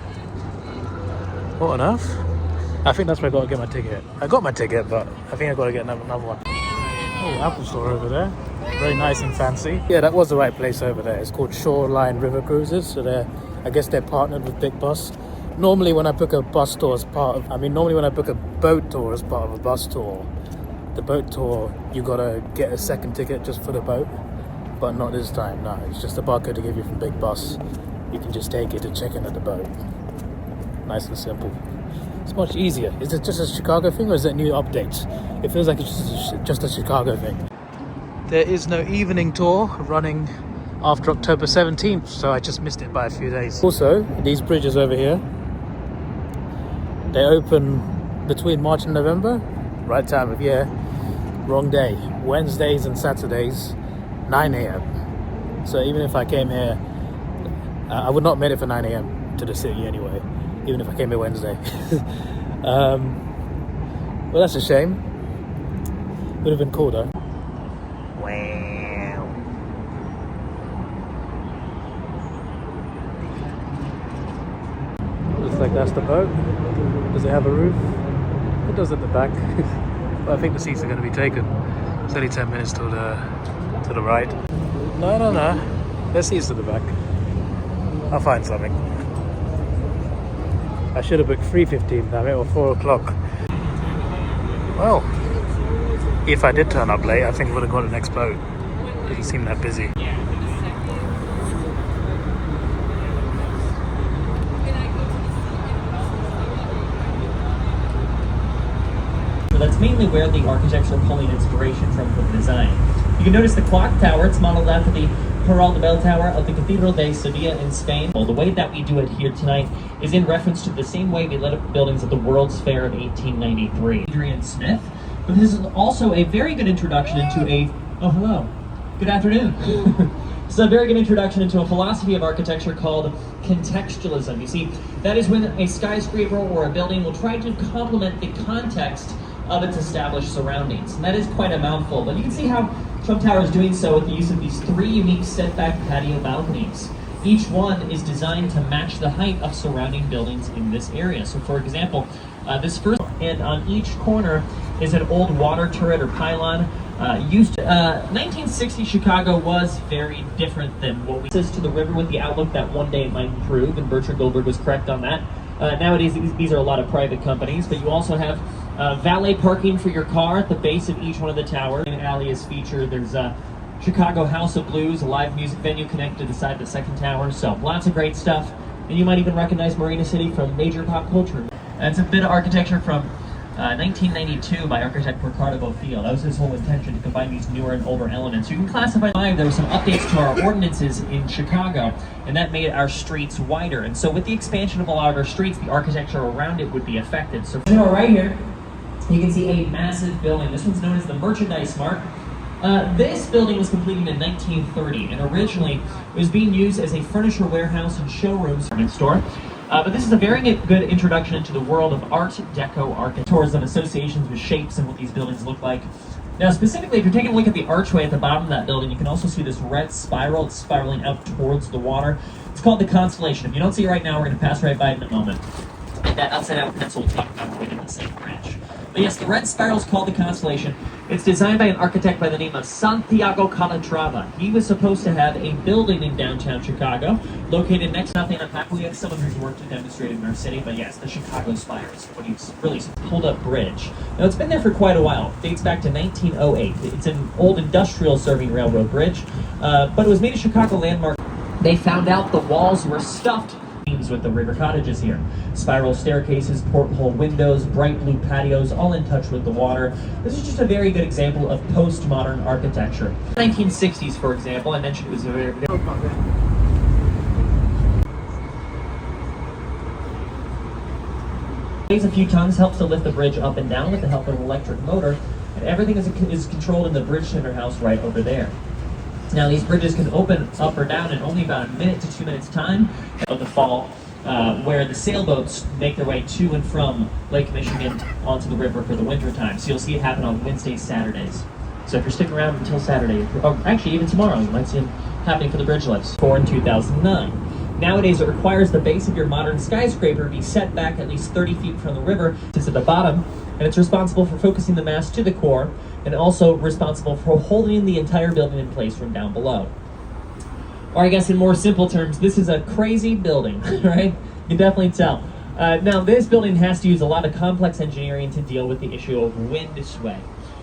What on earth? I think that's where I gotta get my ticket. I got my ticket, but I think I gotta get another one. Oh, Apple store over there. Very nice and fancy. Yeah, that was the right place over there. It's called Shoreline River Cruises. So I guess they're partnered with Big Bus. Normally when I book a bus tour as part of, normally when I book a boat tour as part of a bus tour, the boat tour, you gotta get a second ticket just for the boat. But not this time, no. It's just a barcode to give you from Big Bus. You can just take it to check in at the boat. Nice and simple. It's much easier. Is it just a Chicago thing or is it new updates? It feels like it's just a Chicago thing. There is no evening tour running after October 17th, so I just missed it by a few days. Also, these bridges over here, they open between March and November. Right time of year, wrong day. Wednesdays and Saturdays, 9 a.m. So even if I came here, I would not have made it for 9 a.m. to the city anyway, even if I came here Wednesday. Well, that's a shame. Would have been cool though. Wow. Looks like that's the boat. Does it have a roof? It does at the back. But I think the seats are going to be taken. It's only 10 minutes to the right. No. There's seats to the back. I'll find something. I should have booked 3:15, damn it, or 4 o'clock. Well, if I did turn up late, I think I would have got the next boat. Didn't seem that busy. That's mainly where the architects are pulling inspiration from for the design. You can notice the clock tower, it's modeled after the Peral de Bell Tower of the Cathedral de Sevilla in Spain. Well, the way that we do it here tonight is in reference to the same way we lit up buildings at the World's Fair of 1893. Adrian Smith, but this is also a very good introduction into oh hello, good afternoon. This is a very good introduction into a philosophy of architecture called contextualism. You see, that is when a skyscraper or a building will try to complement the context of its established surroundings. And that is quite a mouthful, but you can see how Trump Tower is doing so with the use of these 3 unique setback patio balconies. Each one is designed to match the height of surrounding buildings in this area. So for example, this first, and on each corner is an old water turret or pylon. 1960 Chicago was very different than what we says to the river with the outlook that one day it might improve, and Bertrand Goldberg was correct on that. Nowadays, these are a lot of private companies, but you also have valet parking for your car at the base of each one of the towers. An alley is featured. There's Chicago House of Blues, a live music venue connected to the side of the second tower. So lots of great stuff. And you might even recognize Marina City from major pop culture. It's a bit of architecture from 1992 by architect Ricardo Bofill. That was his whole intention, to combine these newer and older elements. You can classify. There were some updates to our ordinances in Chicago, and that made our streets wider. And so with the expansion of a lot of our streets, the architecture around it would be affected. So right here, you can see a massive building. This one's known as the Merchandise Mart. This building was completed in 1930, and originally it was being used as a furniture warehouse and showroom store. But this is a very good introduction into the world of Art Deco architecture, tours of associations with shapes and what these buildings look like. Now specifically, if you're taking a look at the archway at the bottom of that building, you can also see this red spiral. It's spiraling out towards the water. It's called the Constellation. If you don't see it right now, we're going to pass right by it in a moment. And that upside down pencil will talk about it in the same branch. But yes, the red spiral is called the Constellation. It's designed by an architect by the name of Santiago Calatrava. He was supposed to have a building in downtown Chicago, located next to nothing. We have someone who's worked and demonstrated in our city, but yes, the Chicago Spire is what he's really pulled up bridge. Now it's been there for quite a while. It dates back to 1908. It's an old industrial serving railroad bridge, but it was made a Chicago landmark. They found out the walls were stuffed with the river cottages here. Spiral staircases, porthole windows, bright blue patios, all in touch with the water. This is just a very good example of postmodern architecture. 1960s, for example, I mentioned it was a very... Weighs a few tons, helps to lift the bridge up and down with the help of an electric motor, and everything is controlled in the bridge center house right over there. Now these bridges can open up or down in only about a minute to 2 minutes time of the fall, where the sailboats make their way to and from Lake Michigan onto the river for the winter time. So you'll see it happen on Wednesdays, Saturdays. So if you're sticking around until Saturday, or actually even tomorrow, you might see them happening for the bridge lifts. In 2009. Nowadays, it requires the base of your modern skyscraper be set back at least 30 feet from the river. It's at the bottom, and it's responsible for focusing the mast to the core, and also responsible for holding the entire building in place from down below. Or I guess in more simple terms, this is a crazy building, right? You can definitely tell. Now, this building has to use a lot of complex engineering to deal with the issue of wind sway,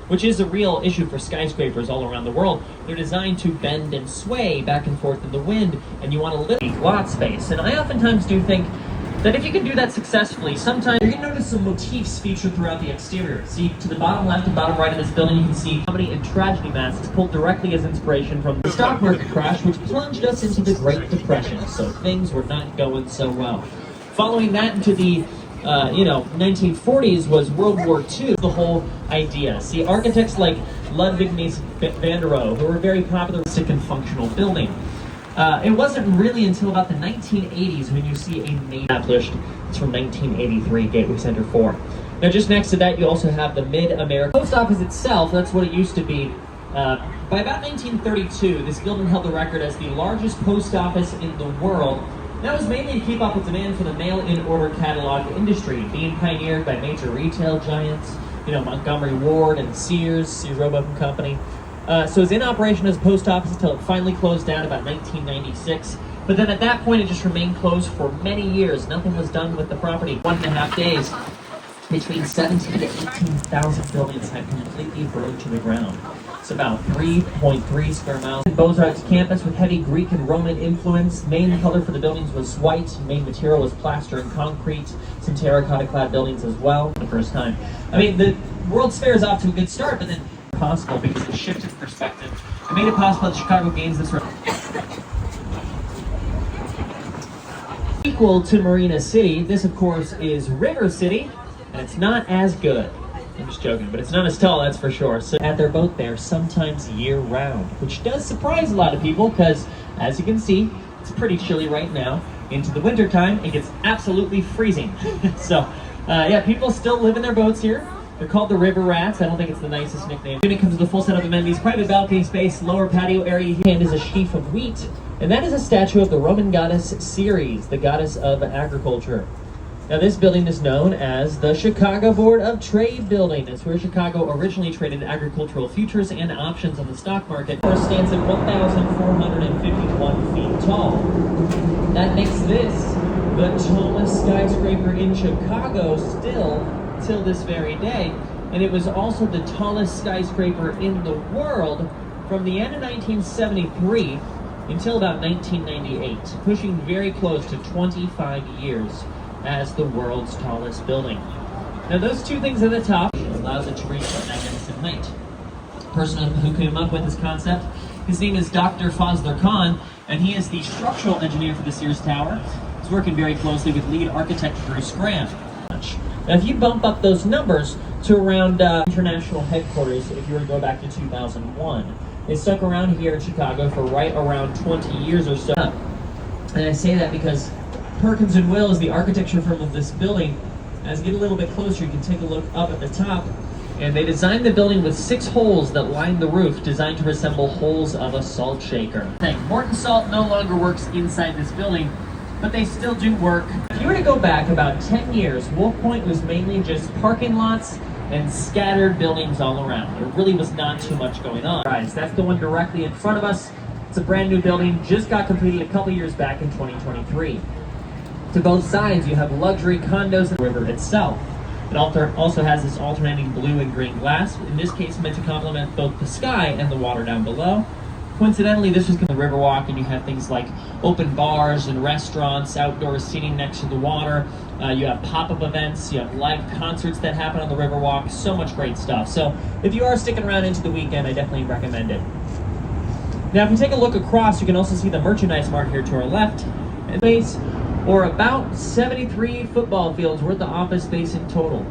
which is a real issue for skyscrapers all around the world. They're designed to bend and sway back and forth in the wind, and you want to lift lot space. And I oftentimes do think that if you can do that successfully, sometimes you're going to notice some motifs featured throughout the exterior. See, to the bottom left and bottom right of this building, you can see comedy and tragedy masks pulled directly as inspiration from the stock market crash, which plunged us into the Great Depression. So things were not going so well. Following that into the 1940s was World War II, the whole idea. See, architects like Ludwig Mies van der Rohe, who were very popular with sick and functional building. It wasn't really until about the 1980s when you see a established. It's from 1983, Gateway Center 4. Now, just next to that, you also have the Mid-America Post Office itself. That's what it used to be. By about 1932, this building held the record as the largest post office in the world. That was mainly to keep up with demand for the mail-in order catalog industry, being pioneered by major retail giants, Montgomery Ward and Sears Roebuck and Company. So it was in operation as a post office until it finally closed down about 1996. But then at that point, it just remained closed for many years. Nothing was done with the property. 1.5 days, between 17,000 to 18,000 buildings had completely burned to the ground. It's about 3.3 square miles. Beaux-Arts campus with heavy Greek and Roman influence. Main color for the buildings was white. Main material was plaster and concrete. Some terracotta-clad buildings as well. The first time. I mean, the World's Fair is off to a good start, but then possible because it shifted perspective. It made it possible that Chicago gains this equal to Marina City. This, of course, is River City, and it's not as good. I'm just joking, but it's not as tall, that's for sure. So at their boat there, sometimes year-round, which does surprise a lot of people because, as you can see, it's pretty chilly right now. Into the winter time, it gets absolutely freezing. So, yeah, people still live in their boats here. They're called the River Rats. I don't think it's the nicest nickname. Unit comes with a full set of amenities, private balcony space, lower patio area. And is a sheaf of wheat, and that is a statue of the Roman goddess Ceres, the goddess of agriculture. Now, this building is known as the Chicago Board of Trade Building. It's where Chicago originally traded agricultural futures and options on the stock market. It stands at 1,451 feet tall. That makes this the tallest skyscraper in Chicago still till this very day. And it was also the tallest skyscraper in the world from the end of 1973 until about 1998, pushing very close to 25 years as the world's tallest building. Now, those two things at the top allows it to reach that magnificent height. The person who came up with this concept, his name is Dr. Fazler Khan, and he is the structural engineer for the Sears Tower. He's working very closely with lead architect Bruce Graham. Now, if you bump up those numbers to around international headquarters, if you were to go back to 2001, they stuck around here in Chicago for right around 20 years or so. And I say that because Perkins & Will is the architecture firm of this building. As you get a little bit closer, you can take a look up at the top. And they designed the building with 6 holes that line the roof, designed to resemble holes of a salt shaker. Morton Salt no longer works inside this building, but they still do work. If you were to go back about 10 years, Wolf Point was mainly just parking lots and scattered buildings all around. There really was not too much going on. Guys, that's the one directly in front of us. It's a brand new building, just got completed a couple years back in 2023. To both sides, you have luxury condos and the river itself. It also has this alternating blue and green glass, in this case meant to complement both the sky and the water down below. Coincidentally, this was the Riverwalk, and you have things like open bars and restaurants, outdoor seating next to the water. You have pop-up events, you have live concerts that happen on the Riverwalk, so much great stuff. So if you are sticking around into the weekend, I definitely recommend it. Now, if you take a look across, you can also see the merchandise mart here to our left. Space, or about 73 football fields worth of office space in total.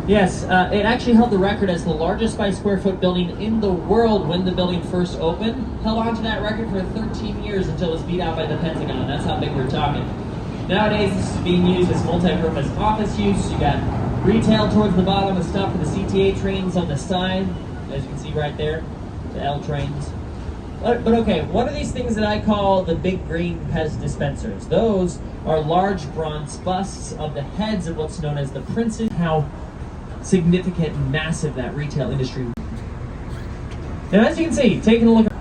Yes, it actually held the record as the largest by square foot building in the world when the building first opened. Held on to that record for 13 years until it was beat out by the Pentagon. That's how big we're talking. Nowadays, this is being used as multi-purpose office use. You got retail towards the bottom, the stuff for the CTA trains on the side, as you can see right there, the L trains. But okay, what are these things that I call the big green Pez dispensers? Those are large bronze busts of the heads of what's known as the princes. How significant and massive that retail industry. Now, as you can see, taking a look,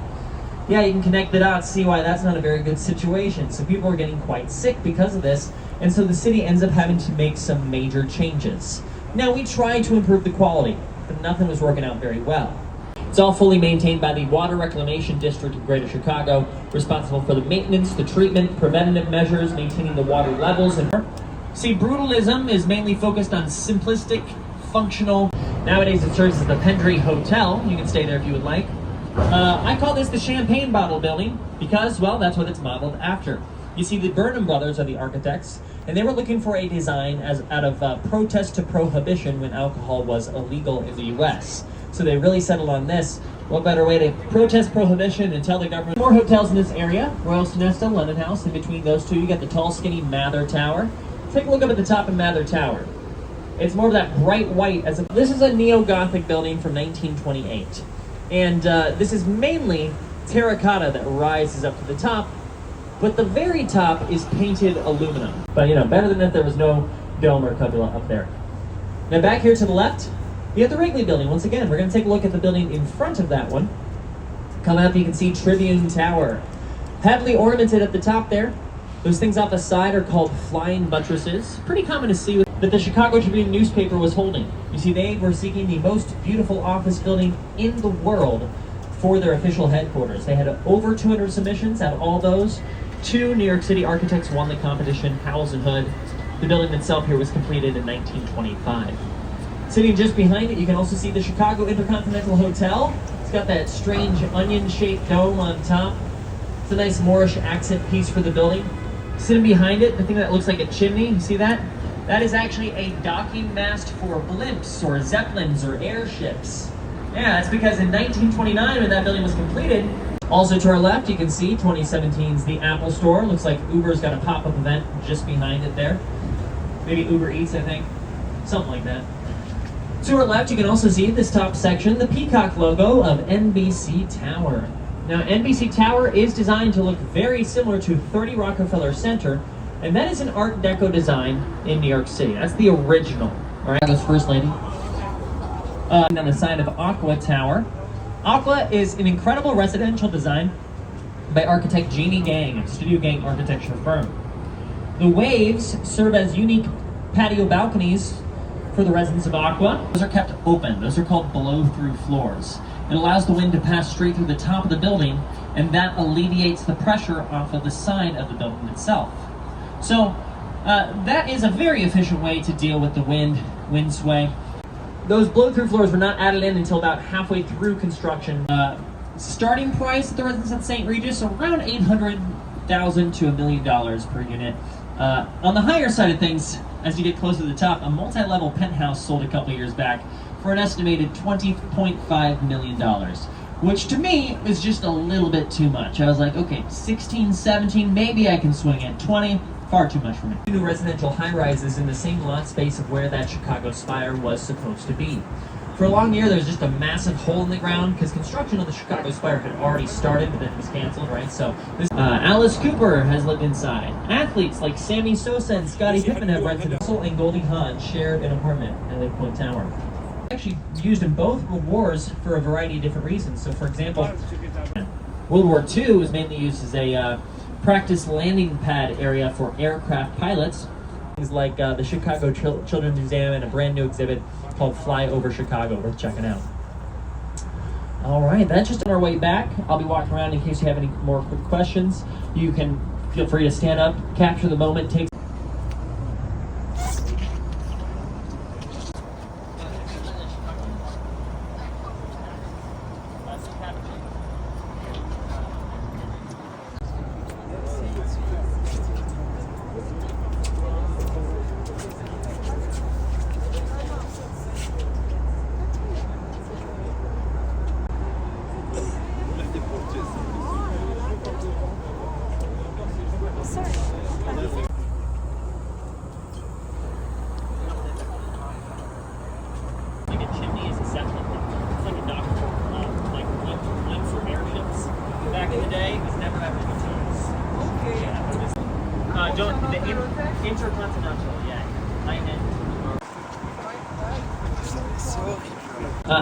yeah, you can connect the dots, see why that's not a very good situation. So people are getting quite sick because of this, and so the city ends up having to make some major changes. Now, we tried to improve the quality, but nothing was working out very well. It's all fully maintained by the Water Reclamation District of Greater Chicago, responsible for the maintenance, the treatment, preventative measures, maintaining the water levels, and more. See, brutalism is mainly focused on simplistic, functional. Nowadays it serves as the Pendry Hotel. You can stay there if you would like. I call this the champagne bottle building because, well, that's what it's modeled after. You see, the Burnham brothers are the architects, and they were looking for a design as out of protest to prohibition when alcohol was illegal in the U.S. So they really settled on this. What better way to protest prohibition and tell the government? More hotels in this area. Royal Sonesta, London House. In between those two, you got the tall, skinny Mather Tower. Take a look up at the top of Mather Tower. It's more of that bright white. This is a neo-Gothic building from 1928. And this is mainly terracotta that rises up to the top, but the very top is painted aluminum. But, you know, better than if there was no dome or cupola up there. Now back here to the left, you have the Wrigley building. Once again, we're going to take a look at the building in front of that one. Come up, you can see Tribune Tower. Heavily ornamented at the top there. Those things off the side are called flying buttresses. Pretty common to see that the Chicago Tribune newspaper was holding. You see, they were seeking the most beautiful office building in the world for their official headquarters. They had over 200 submissions. Out of all those, 2 New York City architects won the competition, Howells and Hood. The building itself here was completed in 1925. Sitting just behind it, you can also see the Chicago Intercontinental Hotel. It's got that strange onion-shaped dome on top. It's a nice Moorish accent piece for the building. Sitting behind it, the thing that looks like a chimney, you see that? That is actually a docking mast for blimps or zeppelins or airships. Yeah, that's because in 1929, when that building was completed, also to our left, you can see 2017's the Apple Store. Looks like Uber's got a pop-up event just behind it there. Maybe Uber Eats, I think. Something like that. To our left, you can also see this top section, the peacock logo of NBC Tower. Now, NBC Tower is designed to look very similar to 30 Rockefeller Center, and that is an Art Deco design in New York City. That's the original. All right, goes first lady. On the side of Aqua Tower. Aqua is an incredible residential design by architect Jeannie Gang, a Studio Gang architecture firm. The waves serve as unique patio balconies for the residents of Aqua. Those are kept open. Those are called blow-through floors. It allows the wind to pass straight through the top of the building, and that alleviates the pressure off of the side of the building itself. So that is a very efficient way to deal with the wind sway. Those blow-through floors were not added in until about halfway through construction. Starting price at the residence at St. Regis, around $800,000 to $1 million per unit. On the higher side of things, as you get closer to the top, a multi-level penthouse sold a couple years back for an estimated $20.5 million, which to me is just a little bit too much. I was like, okay, 16, 17, maybe I can swing it. 20, far too much for me. New residential high-rises in the same lot space of where that Chicago Spire was supposed to be. For a long year, there was just a massive hole in the ground because construction of the Chicago Spire had already started, but then it was canceled, right? So Alice Cooper has lived inside. Athletes like Sammy Sosa and Scottie Pippen have rented. Russell and Goldie Hawn shared an apartment at Lake Point Tower. Actually used in both World Wars for a variety of different reasons. So, for example, World War II was mainly used as a practice landing pad area for aircraft pilots. Things like the Chicago Children's Museum and a brand new exhibit called Fly Over Chicago, worth checking out. All right, that's just on our way back. I'll be walking around in case you have any more quick questions. You can feel free to stand up, capture the moment, take.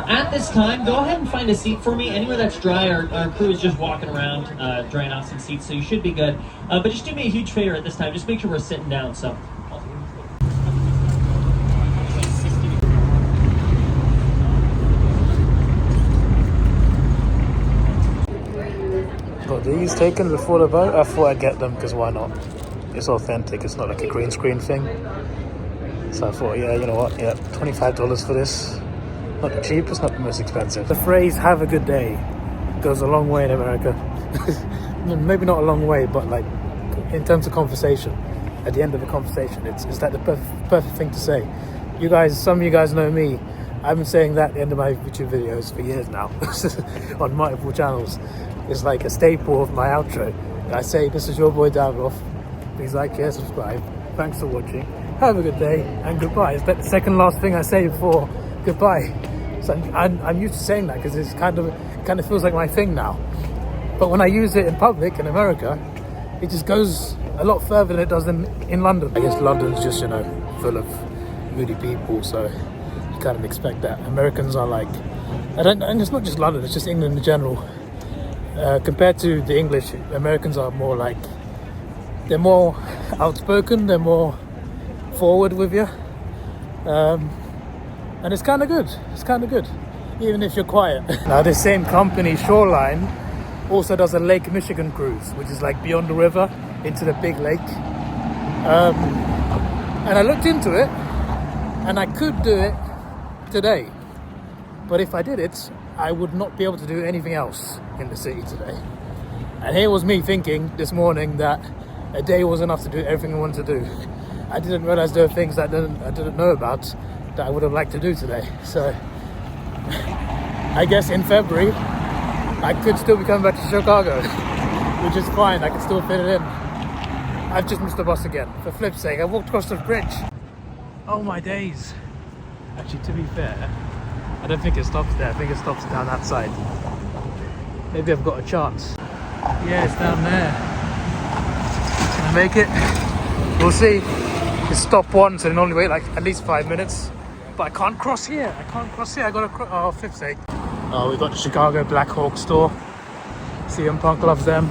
At this time, go ahead and find a seat for me. Anywhere that's dry, our crew is just walking around, drying off some seats, so you should be good. But just do me a huge favor at this time. Just make sure we're sitting down. So. Got these taken before the boat. I thought I'd get them because why not? It's authentic. It's not like a green screen thing. So I thought, yeah, you know what? Yeah, $25 for this. Not the cheapest, not the most expensive. The phrase "have a good day" goes a long way in America. Maybe not a long way, but like in terms of conversation, at the end of the conversation, it's like the perfect thing to say. You guys, some of you guys know me. I've been saying that at the end of my YouTube videos for years now on multiple channels. It's like a staple of my outro. I say, "This is your boy Davidoff. Please like, share, subscribe. Thanks for watching. Have a good day and goodbye." It's like the second last thing I say before goodbye. So I'm used to saying that because it's kind of feels like my thing now. But when I use it in public in America, it just goes a lot further than it does in London. I guess London's just, you know, full of moody people, so you kind of expect that. Americans are like, and it's not just London, it's just England in general. Compared to the English, Americans are more like, they're more outspoken, they're more forward with you. And it's kind of good. It's kind of good, even if you're quiet. Now, this same company, Shoreline, also does a Lake Michigan cruise, which is like beyond the river into the big lake. And I looked into it, and I could do it today. But if I did it, I would not be able to do anything else in the city today. And here was me thinking this morning that a day was enough to do everything I wanted to do. I didn't realize there were things that I didn't know about that I would have liked to do today. So I guess in February I could still be coming back to Chicago, which is fine. I can still fit it in. I've just missed the bus again. For flip's sake, I walked across the bridge. Oh my days. Actually, to be fair, I don't think it stops there. I think it stops down that side. Maybe I've got a chance. Yeah, it's down there. Can I make it? We'll see. It's stop one, so I can only wait like at least 5 minutes. But I can't cross here. I gotta cross. Oh, flip's sake. Oh, we got the Chicago Black Hawk store. CM Punk loves them.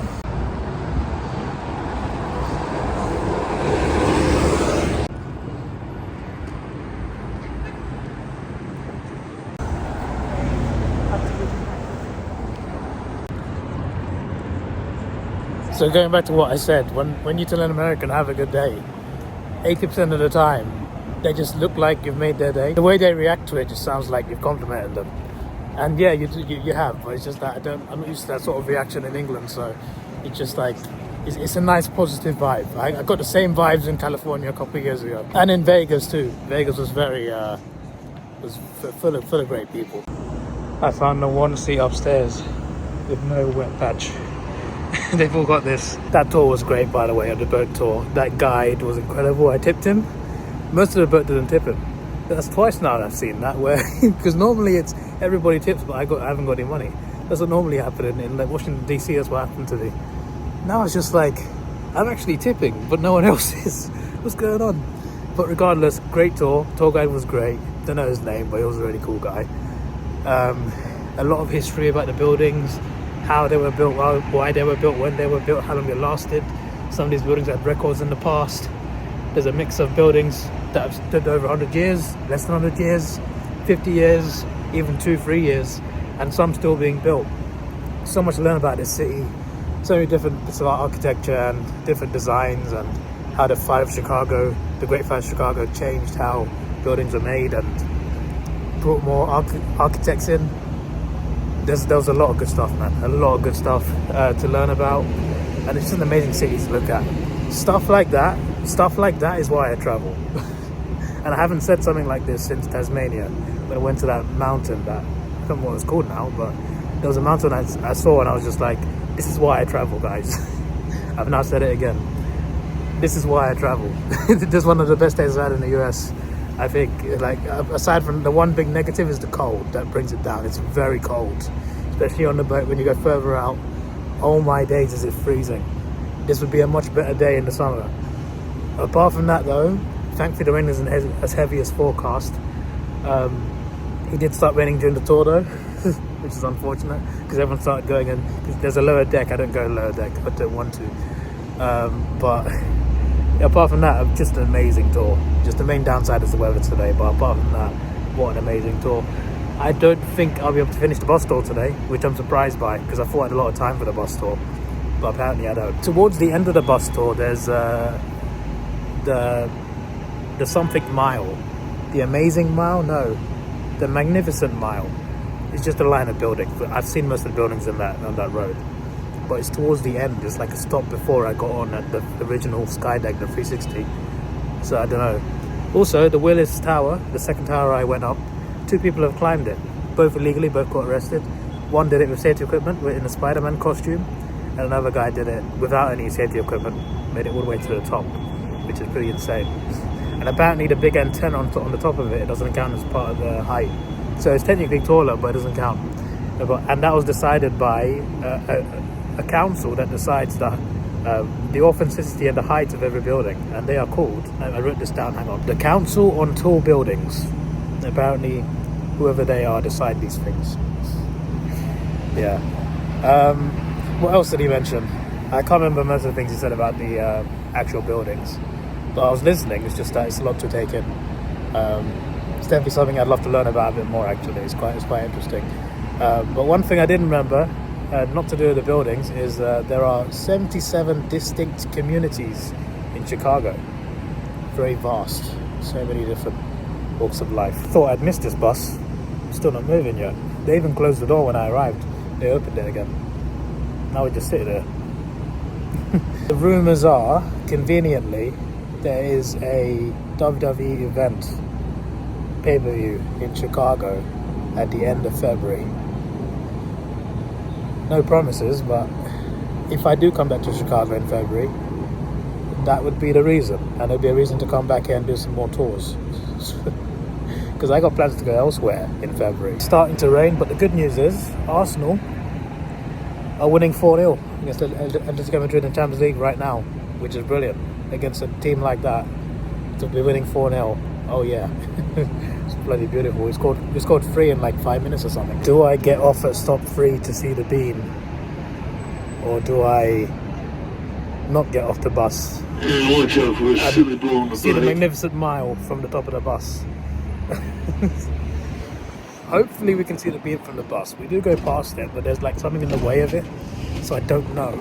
So going back to what I said, when you tell an American have a good day, 80% of the time, they just look like you've made their day. The way they react to it just sounds like you've complimented them. And yeah, you have, but it's just that I'm not used to that sort of reaction in England, so it's just like, it's a nice positive vibe. I got the same vibes in California a couple of years ago. And in Vegas too. Vegas was very, was full of great people. I found the one seat upstairs with no wet patch. They've all got this. That tour was great, by the way, on the boat tour. That guide was incredible. I tipped him. Most of the boat didn't tip him. That's twice now that I've seen that, where because normally it's everybody tips, but I haven't got any money. That's what normally happened in like Washington DC. That's what happened to me. Now it's just like I'm actually tipping, but no one else is. What's going on? But regardless, great tour. Tour guide was great. Don't know his name, but he was a really cool guy. A lot of history about the buildings, how they were built, why they were built, when they were built, how long they lasted. Some of these buildings had records in the past. There's a mix of buildings that have stood over 100 years, less than 100 years, 50 years, even 2-3 years. and some still being built. So much to learn about this city, so many different bits of architecture and different designs, and how the Great Fire of Chicago changed how buildings are made and brought more architects in. There was a lot of good stuff, man. A lot of good stuff to learn about, and it's just an amazing city to look at. Stuff like that is why I travel. And I haven't said something like this since Tasmania, when I went to that mountain that, I don't know what it's called now, but there was a mountain I saw and I was just like, this is why I travel, guys. I've now said it again. This is why I travel. This is one of the best days I've had in the US. I think, like, aside from the one big negative is the cold that brings it down. It's very cold, especially on the boat when you go further out. Oh my days, is it freezing. This would be a much better day in the summer. Apart from that though, thankfully the rain isn't as heavy as forecast. It did start raining during the tour though, which is unfortunate, because everyone started going in. There's a lower deck. I don't go lower deck, I don't want to. But apart from that, just an amazing tour. Just the main downside is the weather today, but apart from that, what an amazing tour. I don't think I'll be able to finish the bus tour today, which I'm surprised by, because I thought I had a lot of time for the bus tour, but apparently I don't. Towards the end of the bus tour, there's the something mile. The amazing mile? No, the magnificent mile. It's just a line of buildings. I've seen most of the buildings on that road, but it's towards the end. It's like a stop before I got on at the original sky deck, the 360. So I don't know. Also, the Willis Tower, the second tower I went up, 2 people have climbed it, both illegally, both got arrested. One did it with safety equipment, in a Spider-Man costume, and another guy did it without any safety equipment, made it all the way to the top, which is pretty insane. And apparently the big antenna on the top of it doesn't count as part of the height. So it's technically taller, but it doesn't count. And that was decided by a council that decides the authenticity and the height of every building, and they are called, I wrote this down, hang on, the Council on Tall Buildings. Apparently whoever they are decide these things. Yeah. What else did he mention? I can't remember most of the things he said about the actual buildings, but I was listening. It's just that it's a lot to take in. It's definitely something I'd love to learn about a bit more, actually. It's quite interesting. But one thing I didn't remember, not to do with the buildings, is there are 77 distinct communities in Chicago. Very vast. So many different walks of life. Thought I'd missed this bus. Still not moving yet. They even closed the door when I arrived. They opened it again. Now we just sit there. The rumours are, conveniently, there is a WWE event pay-per-view in Chicago at the end of February. No promises, but if I do come back to Chicago in February, that would be the reason, and there'd be a reason to come back here and do some more tours. Because I got plans to go elsewhere in February. It's starting to rain, but the good news is Arsenal are winning 4-0 against Atletico Madrid in Champions League right now, which is brilliant. Against a team like that, to be winning 4-0, oh yeah. It's bloody beautiful. We scored 3 in like 5 minutes or something. Do I get off at stop 3 to see the bean, or do I not get off the bus? Watch out for a silly bull on the see the bike. magnificent mile from the top of the bus. Hopefully we can see the beam from the bus. We do go past it, but there's like something in the way of it, so I don't know.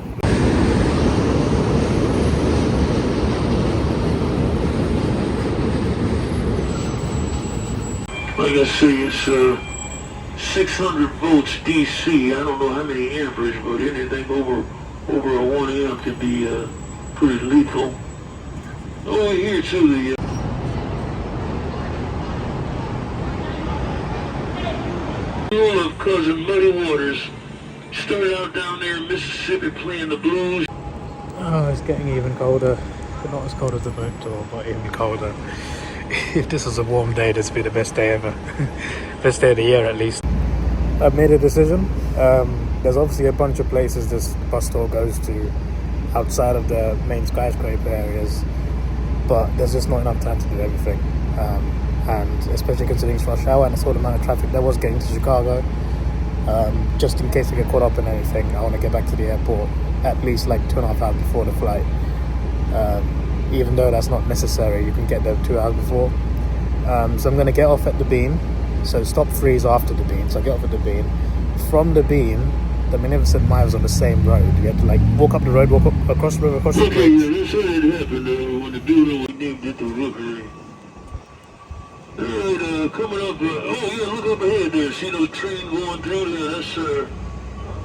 Like I say, it's 600 volts DC. I don't know how many amperes, but anything over a 1 amp can be pretty lethal. Over here to the all of Cousin Muddy Waters. Started out down there in Mississippi playing the blues. Oh, it's getting even colder. But not as cold as the boat tour, but even colder. If this was a warm day, this would be the best day ever. Best day of the year, at least. I've made a decision. There's obviously a bunch of places this bus tour goes to outside of the main skyscraper areas, but there's just not enough time to do everything. And especially considering it's rush hour and the sort of amount of traffic there was getting to Chicago, just in case we get caught up in anything, I want to get back to the airport at least like 2.5 hours before the flight. Even though that's not necessary, you can get there 2 hours before. So I'm going to get off at the Bean. So stop 3 is after the Bean, so I get off at the Bean, from the beam, the Magnificent Mile was on the same road. You had to like walk up the road, walk up across the river, across the Okay, bridge. yeah, that's how it happened when the building was named it the Rookery. Alright, coming up, oh yeah, look up ahead there. See those trains going through there? That's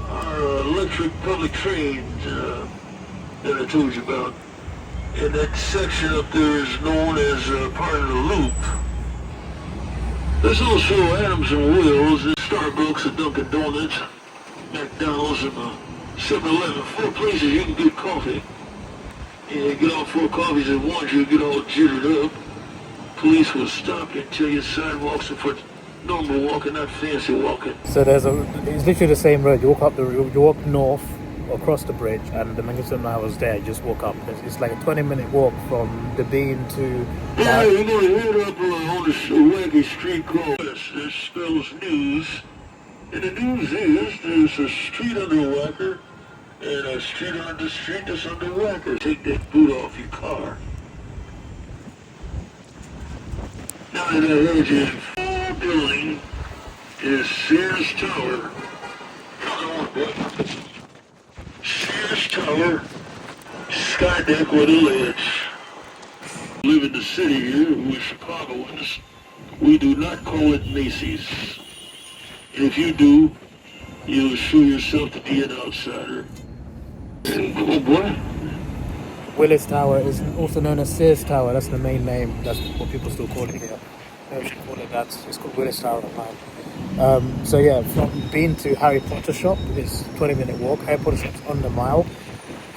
our electric public trains that I told you about. And that section up there is known as part of the loop. There's also Adams and Wills, and Starbucks, and Dunkin' Donuts, McDonald's, and 7-Eleven. 4 places you can get coffee. And get all 4 coffees at once, you'll get all jittered up. Police will stop you and tell you sidewalks are for normal walking, not fancy walking. So it's literally the same road. You walk north across the bridge, and the Magnificent Mile was there. You just walk up. It's like a 20-minute walk from the beam to. Yeah, you're gonna head up on this wacky street called Willis. That spells news. And the news is there's a street under Wacker and a street under the street that's under Wacker. Take that boot off your car. Now that I heard you, the building is Sears Tower. Come on, boy. Sears Tower, sky deck with a ledge. Live in the city here, we're Chicagoans. We do not call it Macy's. If you do, you'll show yourself to be an outsider. Oh boy. Willis Tower is also known as Sears Tower. That's the main name. That's what people still call it here. Maybe we should call it that. It's called Willis Tower online. So yeah, from Bean to Harry Potter shop is 20-minute walk. Harry Potter shop's on the mile.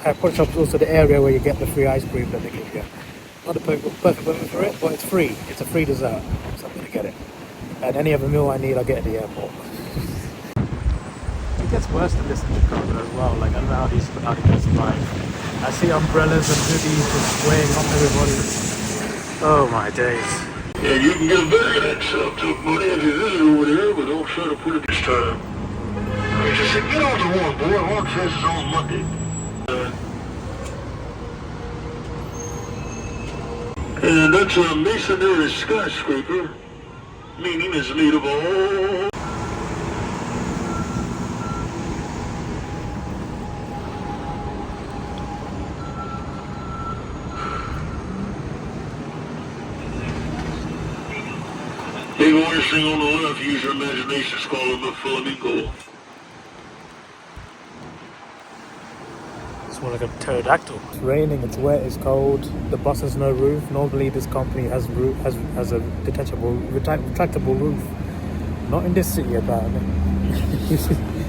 Harry Potter shop's also the area where you get the free ice cream that they give you. Not the perfect moment for it, but it's free. It's a free dessert, so I'm gonna get it. And any other meal I need, I'll get at the airport. It gets worse than this in Chicago as well. Like I don't know how these survive. I see umbrellas and hoodies just weighing on everybody. Oh my days. Yeah, you can get a bag of that chopped up money if you visit over there, but don't try to put it this time. I just said, get on the one, boy. One fest is on Monday. And that's a masonry skyscraper, meaning it's made of all. Big orange thing on the left, use your imagination, it's called a flamingo. It's more like a pterodactyl. It's raining, it's wet, it's cold. The bus has no roof. Normally this company has a retractable roof. Not in this city apparently.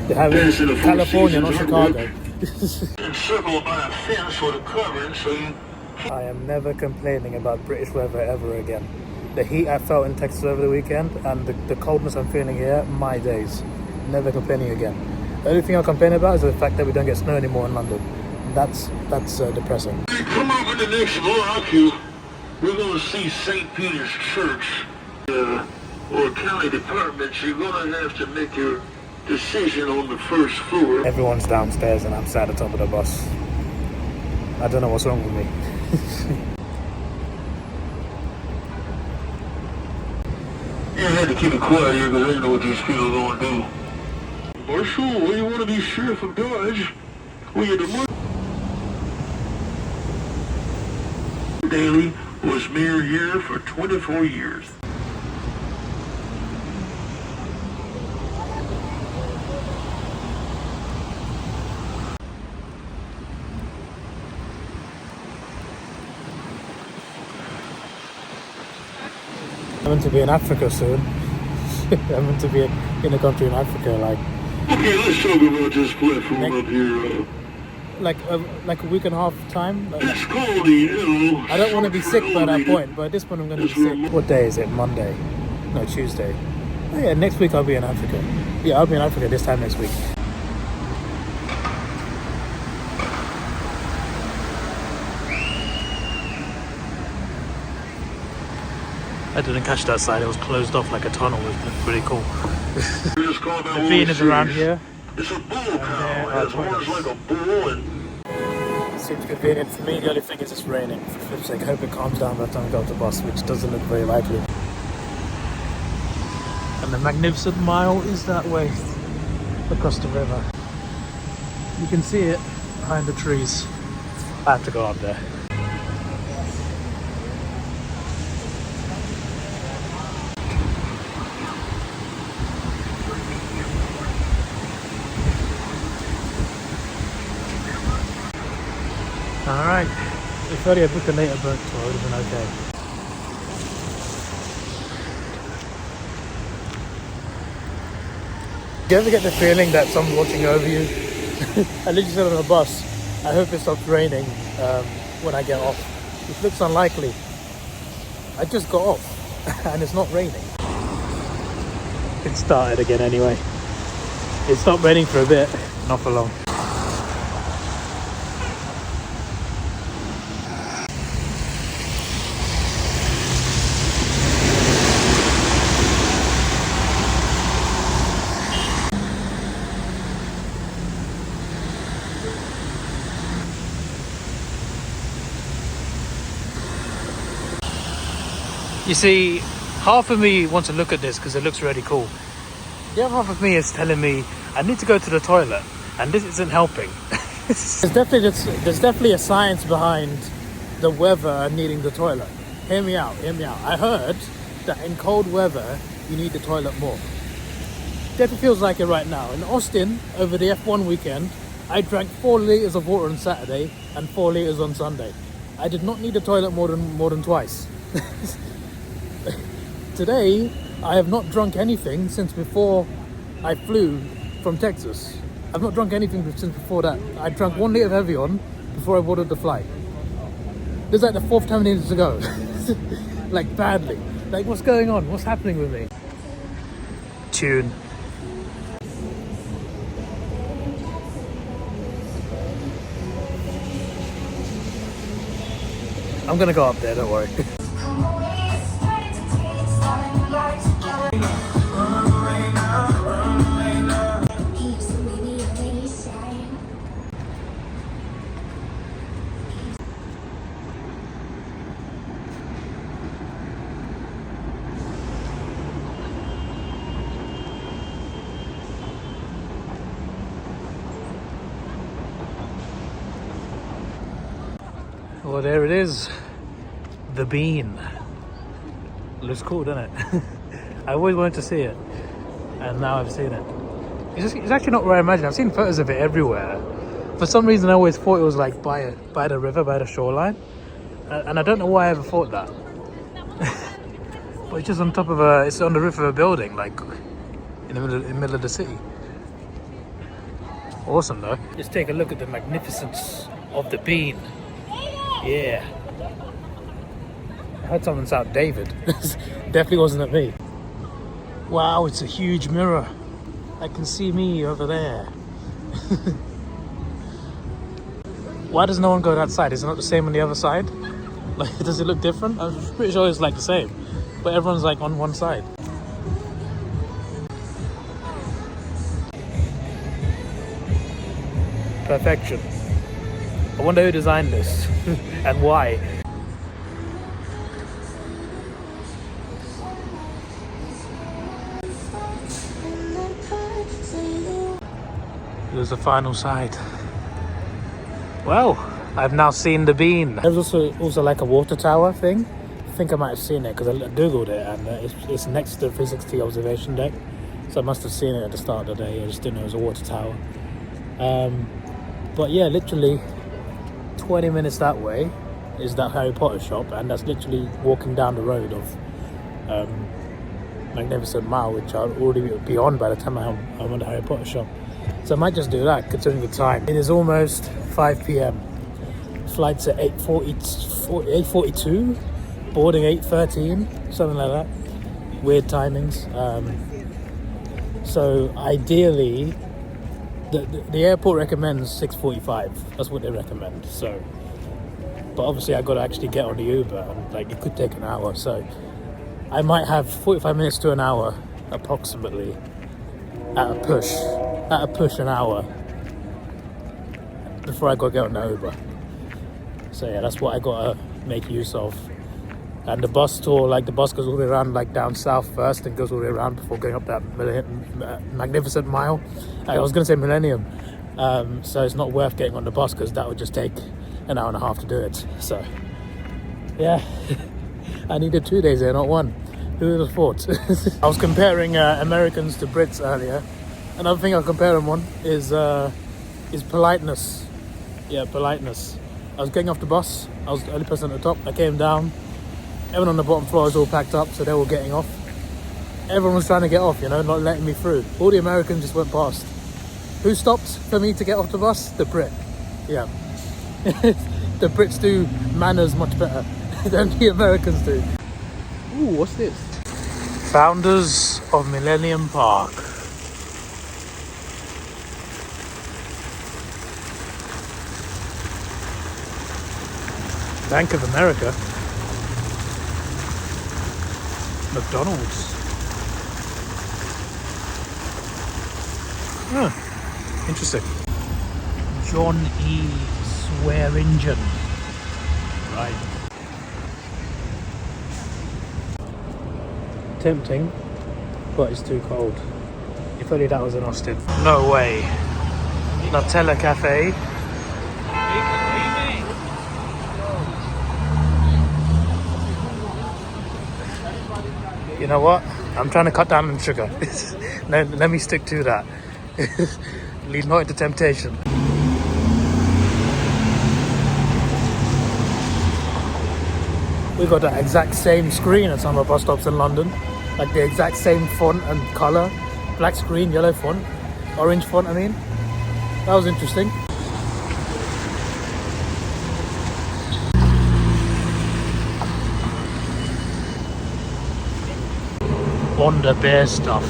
They have it in California, not Chicago. Encircled by a fence for the covering, so you... I am never complaining about British weather ever again. The heat I felt in Texas over the weekend and the coldness I'm feeling here, my days. Never complaining again. The only thing I'll complain about is the fact that we don't get snow anymore in London. That's depressing. Come up in the next block, we're going to see St. Peter's Church or county departments. You're going to have to make your decision on the first floor. Everyone's downstairs and I'm sat at the top of the bus. I don't know what's wrong with me. You had to keep it quiet here because I didn't know what these people are going to do. Marshal, well, you want to be sheriff of Dodge? Well, you're the Daley was mayor here for 24 years. I'm meant to be in Africa soon. I'm meant to be in a country in Africa, like. Okay, let's talk about this platform up here. Like a week and a half time. Like, it's called the I don't want to be sick by that point, but at this point I'm going to be sick. What day is it? Monday? No, Tuesday. Oh, yeah, next week I'll be in Africa. Yeah, I'll be in Africa this time next week. I didn't catch that side. It was closed off like a tunnel. It was pretty cool. The bean is around here. It's a bull cow. It has horns like a bull and... Seems convenient for me. The only thing is it's raining. For flip's sake, hope it calms down by the time we go to the bus, which doesn't look very likely. And the Magnificent Mile is that way. across the river. You can see it behind the trees. I have to go up there. Alright, if only I booked a later boat tour, I would have been okay. Do you ever get the feeling that someone's watching over you? I literally said on a bus, I hope it stops raining when I get off. It looks unlikely. I just got off and it's not raining. It started again anyway. It stopped raining for a bit, not for long. You see, half of me wants to look at this because it looks really cool. The other half of me is telling me I need to go to the toilet, and this isn't helping. There's definitely a science behind the weather and needing the toilet. Hear me out, hear me out. I heard that in cold weather, you need the toilet more. Definitely feels like it right now. In Austin, over the F1 weekend, I drank 4 litres of water on Saturday and 4 litres on Sunday. I did not need the toilet more than twice. Today, I have not drunk anything since before I flew from Texas. I've not drunk anything since before that. I drank 1 litre of Evian before I boarded the flight. This is like the 4th time I needed to go. Like badly. Like what's going on? What's happening with me? Tune. I'm gonna go up there, don't worry. Well, there it is, the bean. Looks cool, doesn't it? I always wanted to see it, and now I've seen it. It's actually not where I imagined. I've seen photos of it everywhere. For some reason, I always thought it was like by the river, by the shoreline, and I don't know why I ever thought that. But it's just on top of it's on the roof of a building, like in the middle of the city. Awesome, though. Just take a look at the magnificence of the bean. Yeah. I heard someone's out David. Definitely wasn't at me. Wow, it's a huge mirror. I can see me over there. Why does no one go that side? Is it not the same on the other side? Like, does it look different? I'm pretty sure it's like the same, but everyone's like on one side. Perfection. I wonder who designed this and why. There's the final side. Well, I've now seen the bean. There's also like a water tower thing. I think I might have seen it because I googled it, and it's next to the 360 observation deck. So I must have seen it at the start of the day. I just didn't know it was a water tower. But yeah, literally 20 minutes that way is that Harry Potter shop, and that's literally walking down the road of Magnificent Mile, which I'll already be on by the time I'm on the Harry Potter shop. So I might just do that, considering the time. It is almost 5 p.m. Flight's at 8:42, boarding 8:13, something like that. Weird timings. So ideally, the airport recommends 6:45. That's what they recommend. So, but obviously I got to actually get on the Uber, and like it could take an hour. So I might have 45 minutes to an hour, approximately, at a push an hour before I got to get on the Uber. So yeah, that's what I got to make use of And the bus tour, like the bus goes all the way around, like down south first, and goes all the way around before going up that magnificent mile. I was going to say millennium. So it's not worth getting on the bus because that would just take an hour and a half to do it. So yeah, I needed 2 days there, not one. Who would have thought? I was comparing Americans to Brits earlier. Another thing I'll compare them on is politeness. Yeah, politeness. I was getting off the bus. I was the only person at the top. I came down. Everyone on the bottom floor was all packed up, so they were getting off. Everyone was trying to get off, you know, not letting me through. All the Americans just went past. Who stopped for me to get off the bus? The Brit. Yeah. The Brits do manners much better than the Americans do. Ooh, what's this? Founders of Millennium Park. Bank of America. McDonald's. Oh, interesting. John E. Swearingen. Right. Tempting, but it's too cold. If only that was in Austin. No way. Nutella Cafe. You know what? I'm trying to cut down on sugar. Let me stick to that. Lead not into temptation. We've got the exact same screen at some of our bus stops in London. Like the exact same font and colour. Black screen, yellow font. Orange font, I mean. That was interesting. ButterBeer stuff.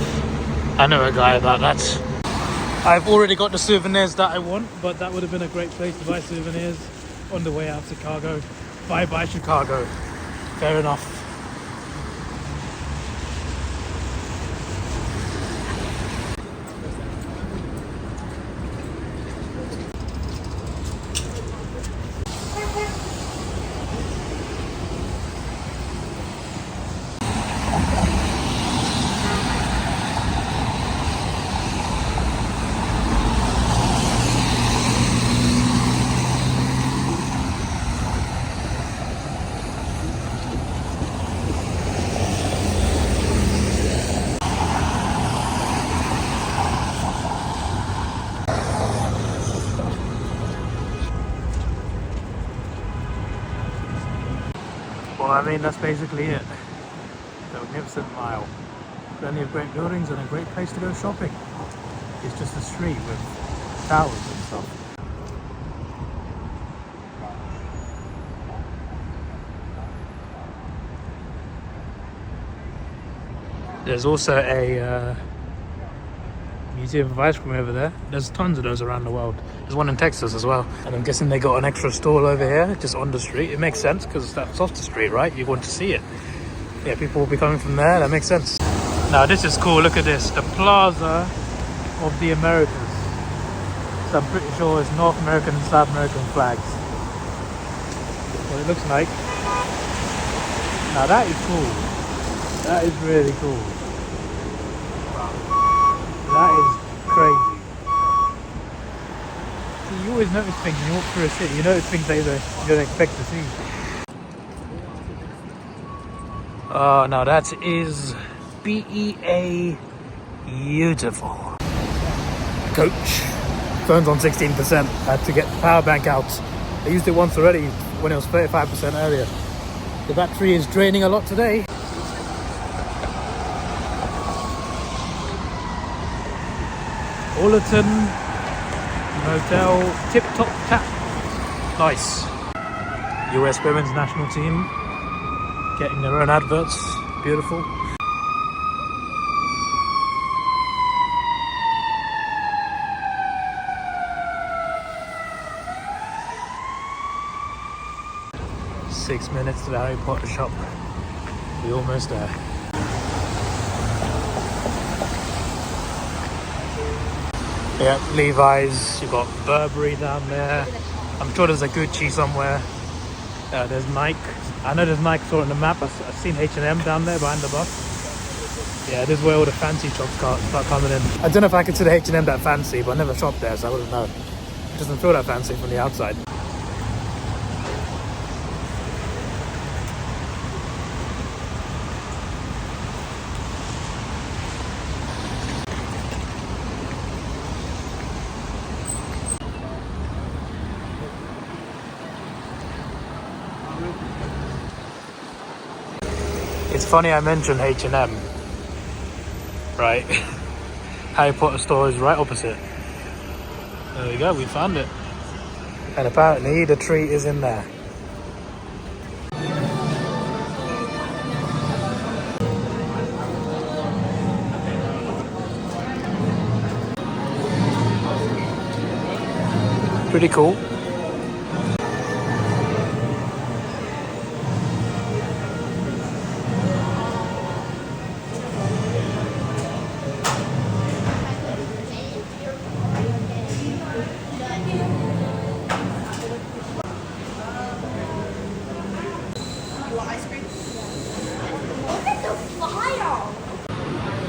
I know a guy about that. I've already got the souvenirs that I want, but that would have been a great place to buy souvenirs on the way out to Chicago. Bye Chicago. Fair enough. Well, I mean, that's basically it. The magnificent mile. Plenty of great buildings and a great place to go shopping. It's just a street with towers and stuff. There's also a museum of ice cream over there. There's tons of those around the world. There's one in Texas as well. And I'm guessing they got an extra stall over here, just on the street. It makes sense because that's off the street, right? You want to see it. Yeah, people will be coming from there. That makes sense. Now this is cool. Look at this. The Plaza of the Americas. So I'm pretty sure it's North American and South American flags. What it looks like. Now that is cool. That is really cool. That is crazy. See, you always notice things when you walk through a city. You notice things that you don't expect to see. Oh, now that is BEA beautiful. Coach. Phone's on 16%. I had to get the power bank out. I used it once already when it was 35% earlier. The battery is draining a lot today. Fullerton Hotel, Tip Top Tap. Nice. US Women's National Team getting their own adverts. Beautiful. Six minutes to the Harry Potter shop. We're almost there. Yeah, Levi's, you've got Burberry down there. I'm sure there's a Gucci somewhere. There's Nike. I know there's Nike sort on the map. I've seen H&M down there behind the bus. Yeah, this is where all the fancy shops start coming in. I don't know if I consider H&M that fancy, but I never shopped there, so I wouldn't know. It doesn't feel that fancy from the outside. It's funny I mentioned H&M, right? Harry Potter store is right opposite. There we go, we found it. And apparently the tree is in there. Pretty cool.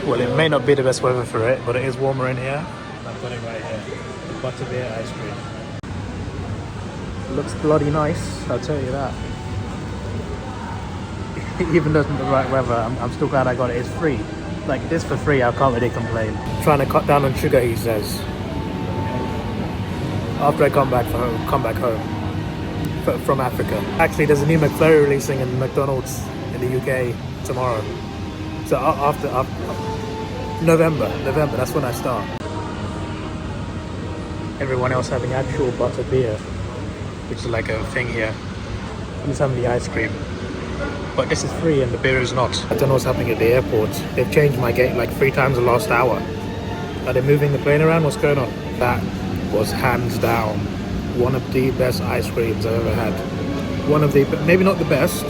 Well, it may not be the best weather for it, but it is warmer in here. I've got it right here. The ButterBeer ice cream. It looks bloody nice, I'll tell you that. Even though it's not the right weather, I'm still glad I got it. It's free. Like this for free, I can't really complain. Trying to cut down on sugar, he says. After I come back home from Africa. Actually, there's a new McFlurry releasing in McDonald's in the UK tomorrow. So after November, that's when I start. Everyone else having actual ButterBeer, which is like a thing here. I'm just having the ice cream. But this is free and the beer is not. I don't know what's happening at the airport. They've changed my gate like 3 times in the last hour. Are they moving the plane around? What's going on? That was hands down one of the best ice creams I've ever had. One of the, maybe not the best,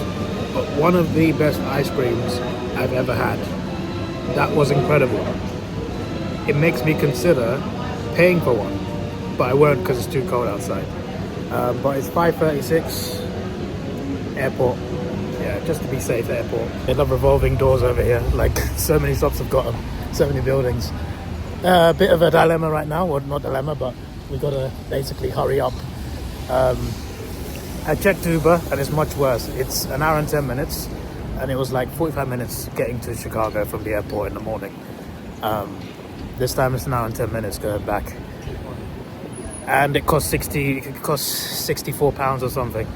but one of the best ice creams I've ever had. That was incredible. It makes me consider paying for one, but I won't because it's too cold outside. But it's 5:36, airport. Yeah, just to be safe, airport. They love revolving doors over here. Like so many shops have got them, so many buildings. A bit of a dilemma right now, well not dilemma, but we gotta basically hurry up. I checked Uber and it's much worse. It's an hour and 10 minutes. And it was like 45 minutes getting to Chicago from the airport in the morning. This time it's an hour and 10 minutes going back. And it cost 64 pounds or something.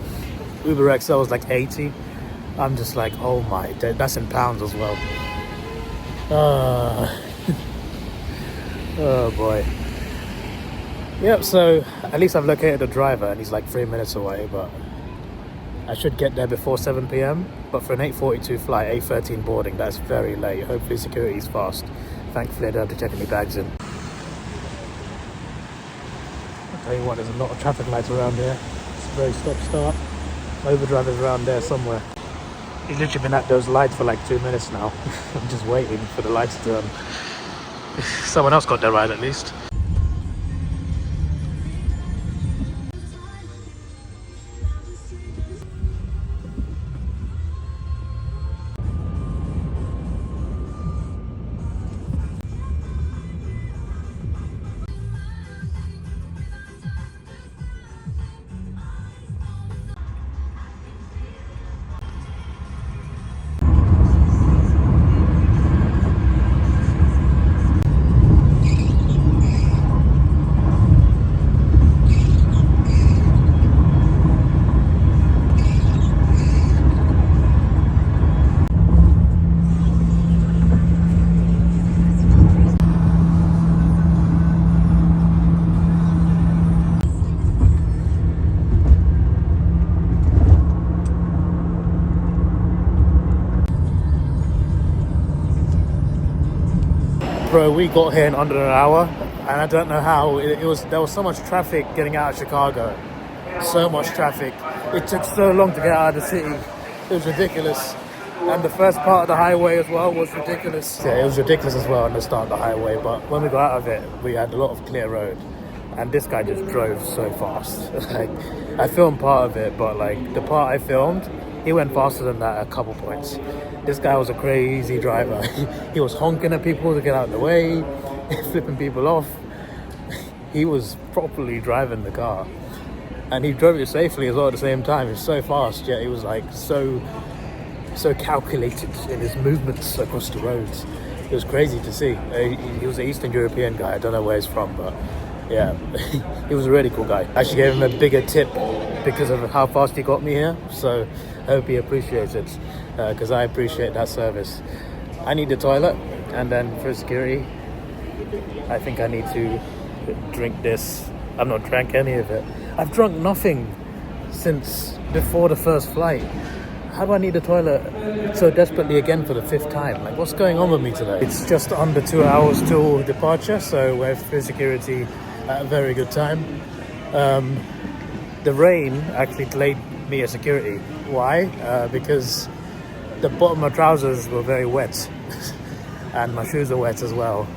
Uber XL was like 80. I'm just like, oh my, that's in pounds as well. Oh boy. Yep, so at least I've located a driver and he's like 3 minutes away, but I should get there before 7 p.m. But for an 8:42 flight, 8:13 boarding, that's very late. Hopefully security's fast. Thankfully I don't have to check any bags in. I'll tell you what, there's a lot of traffic lights around here. It's very stop-start. Overdrive is around there somewhere. He's literally been at those lights for like 2 minutes now. I'm just waiting for the lights to turn. Someone else got their ride at least. Bro, we got here in under an hour, and I don't know how. There was so much traffic getting out of Chicago. So much traffic. It took so long to get out of the city. It was ridiculous. And the first part of the highway as well was ridiculous. Yeah, it was ridiculous as well on the start of the highway, but when we got out of it, we had a lot of clear road. and this guy just drove so fast. Like, I filmed part of it, but like the part I filmed, he went faster than that at a couple points. This guy was a crazy driver. He was honking at people to get out of the way, flipping people off. He was properly driving the car, and he drove it safely as well at the same time. He was so fast, yet he was like so calculated in his movements across the roads. It was crazy to see. He was an Eastern European guy. I don't know where he's from, but yeah, he was a really cool guy. I actually gave him a bigger tip because of how fast he got me here, so I hope he appreciates it, because I appreciate that service. I need the toilet, and then for security, I think I need to drink this. I've not drank any of it. I've drunk nothing since before the first flight. How do I need a toilet so desperately again for the 5th time? Like, what's going on with me today? It's just under 2 hours till departure, so we're through security at a very good time. The rain actually delayed me at security. Why? Because the bottom of my trousers were very wet and my shoes are wet as well.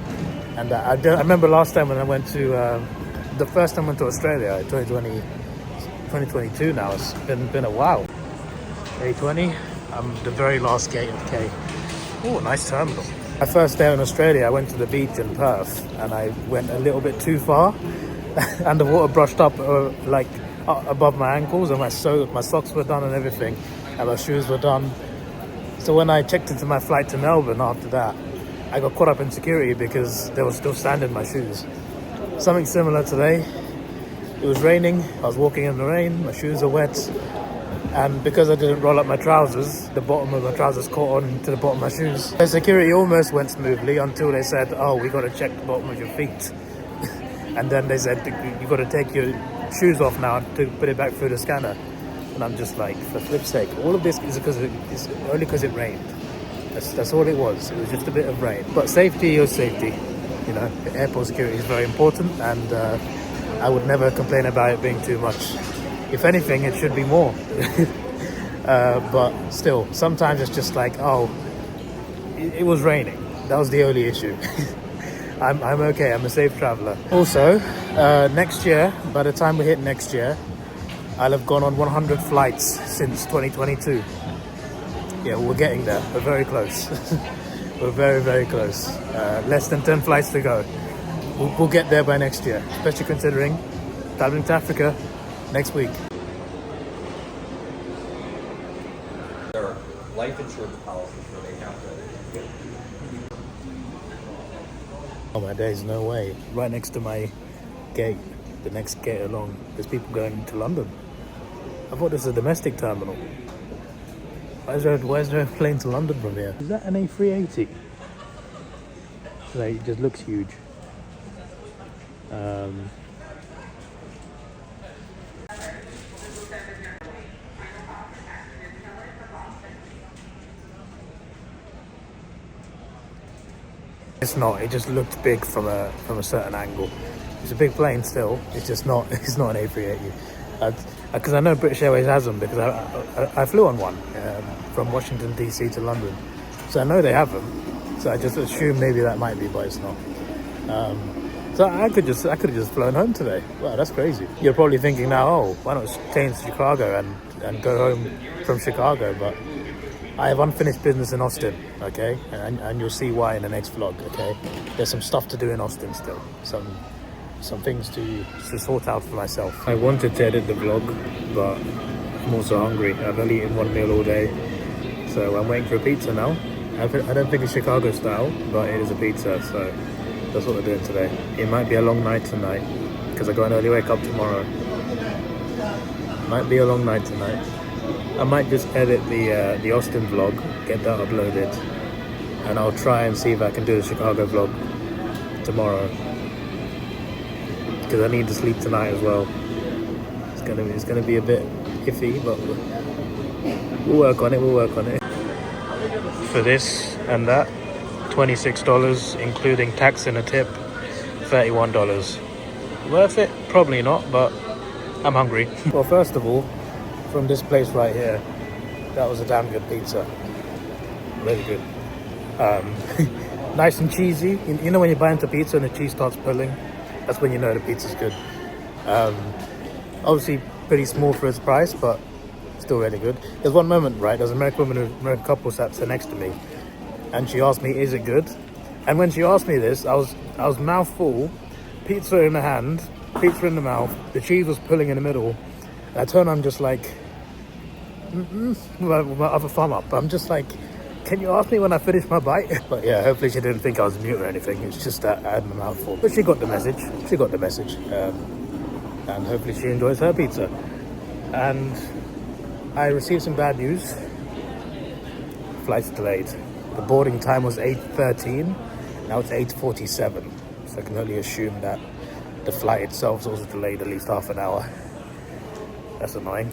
And I remember last time when I went to, the first time I went to Australia, 2022 now, it's been a while. A20, I'm the very last gate of K. Oh, nice terminal. My first day in Australia, I went to the beach in Perth and I went a little bit too far and the water brushed up above my ankles, and my socks were done and everything, and my shoes were done. So when I checked into my flight to Melbourne after that, I got caught up in security because there was still sand in my shoes. Something similar today. It was raining, I was walking in the rain, my shoes are wet, and because I didn't roll up my trousers, the bottom of my trousers caught on to the bottom of my shoes. The security almost went smoothly until they said, oh, we got to check the bottom of your feet. And then they said, you got to take your shoes off now to put it back through the scanner. And I'm just like, for flip's sake, all of this is only because it rained. That's all it was. It was just a bit of rain. But safety is safety. You know, airport security is very important, and I would never complain about it being too much. If anything, it should be more. But still, sometimes it's just like, oh, it was raining. That was the only issue. I'm okay. I'm a safe traveler. Also, next year, by the time we hit next year, I'll have gone on 100 flights since 2022. Yeah, we're getting there. We're very close. We're very, very close. Less than 10 flights to go. We'll get there by next year, especially considering traveling to Africa next week. There are life insurance policies where they have to. Oh my days, no way. Right next to my gate, the next gate along, there's people going to London. I thought this was a domestic terminal. Why is there a plane to London from here? Is that an A380? Like, it just looks huge. It's not. It just looked big from a certain angle. It's a big plane still. It's just not. It's not an A380. Because I know British Airways has them, because I flew on one from Washington DC to London, so I know they have them. So I just assume maybe that might be, but it's not. So I could have just flown home today. Wow, that's crazy. You're probably thinking now, oh, why not change to Chicago and go home from Chicago? But I have unfinished business in Austin, okay? And you'll see why in the next vlog, okay? There's some stuff to do in Austin still. Some things to sort out for myself. I wanted to edit the vlog, but I'm also hungry. I've only eaten one meal all day, so I'm waiting for a pizza now. I don't think it's Chicago style, but it is a pizza, so that's what we're doing today. It might be a long night tonight, because I got an early wake up tomorrow. Might be a long night tonight. I might just edit the Austin vlog, get that uploaded, and I'll try and see if I can do the Chicago vlog tomorrow, because I need to sleep tonight as well. It's gonna be a bit iffy, but we'll work on it. For this and that, $26, including tax and a tip, $31. Worth it? Probably not, but I'm hungry. Well, first of all, from this place right here, that was a damn good pizza. Really good. Nice and cheesy. You know when you bite into pizza and the cheese starts pulling? That's when you know the pizza's good. Obviously pretty small for its price, but still really good. There's one moment, right, there's an American couple sat next to me, and she asked me, is it good? And when she asked me this, I was mouth full, pizza in the hand, pizza in the mouth, the cheese was pulling in the middle, and I turned, I'm just like, with my other thumb up. I'm just like, can you ask me when I finish my bite? But yeah, hopefully she didn't think I was mute or anything. It's just that I had my mouth full. But she got the message. And hopefully she enjoys her pizza. And I received some bad news. Flight's delayed. The boarding time was 8:13. Now it's 8:47. So I can only assume that the flight itself is also delayed at least half an hour. That's annoying.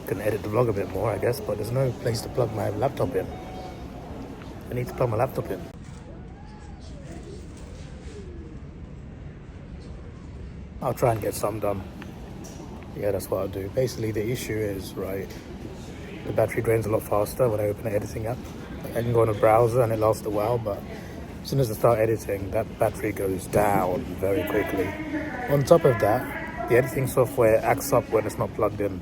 Can edit the vlog a bit more, I guess, but there's no place to plug my laptop in. I need to plug my laptop in. I'll try and get some done. Yeah, that's what I'll do. Basically, the issue is, right, the battery drains a lot faster when I open the editing app. I can go on a browser and it lasts a while, but as soon as I start editing, that battery goes down very quickly. On top of that, the editing software acts up when it's not plugged in.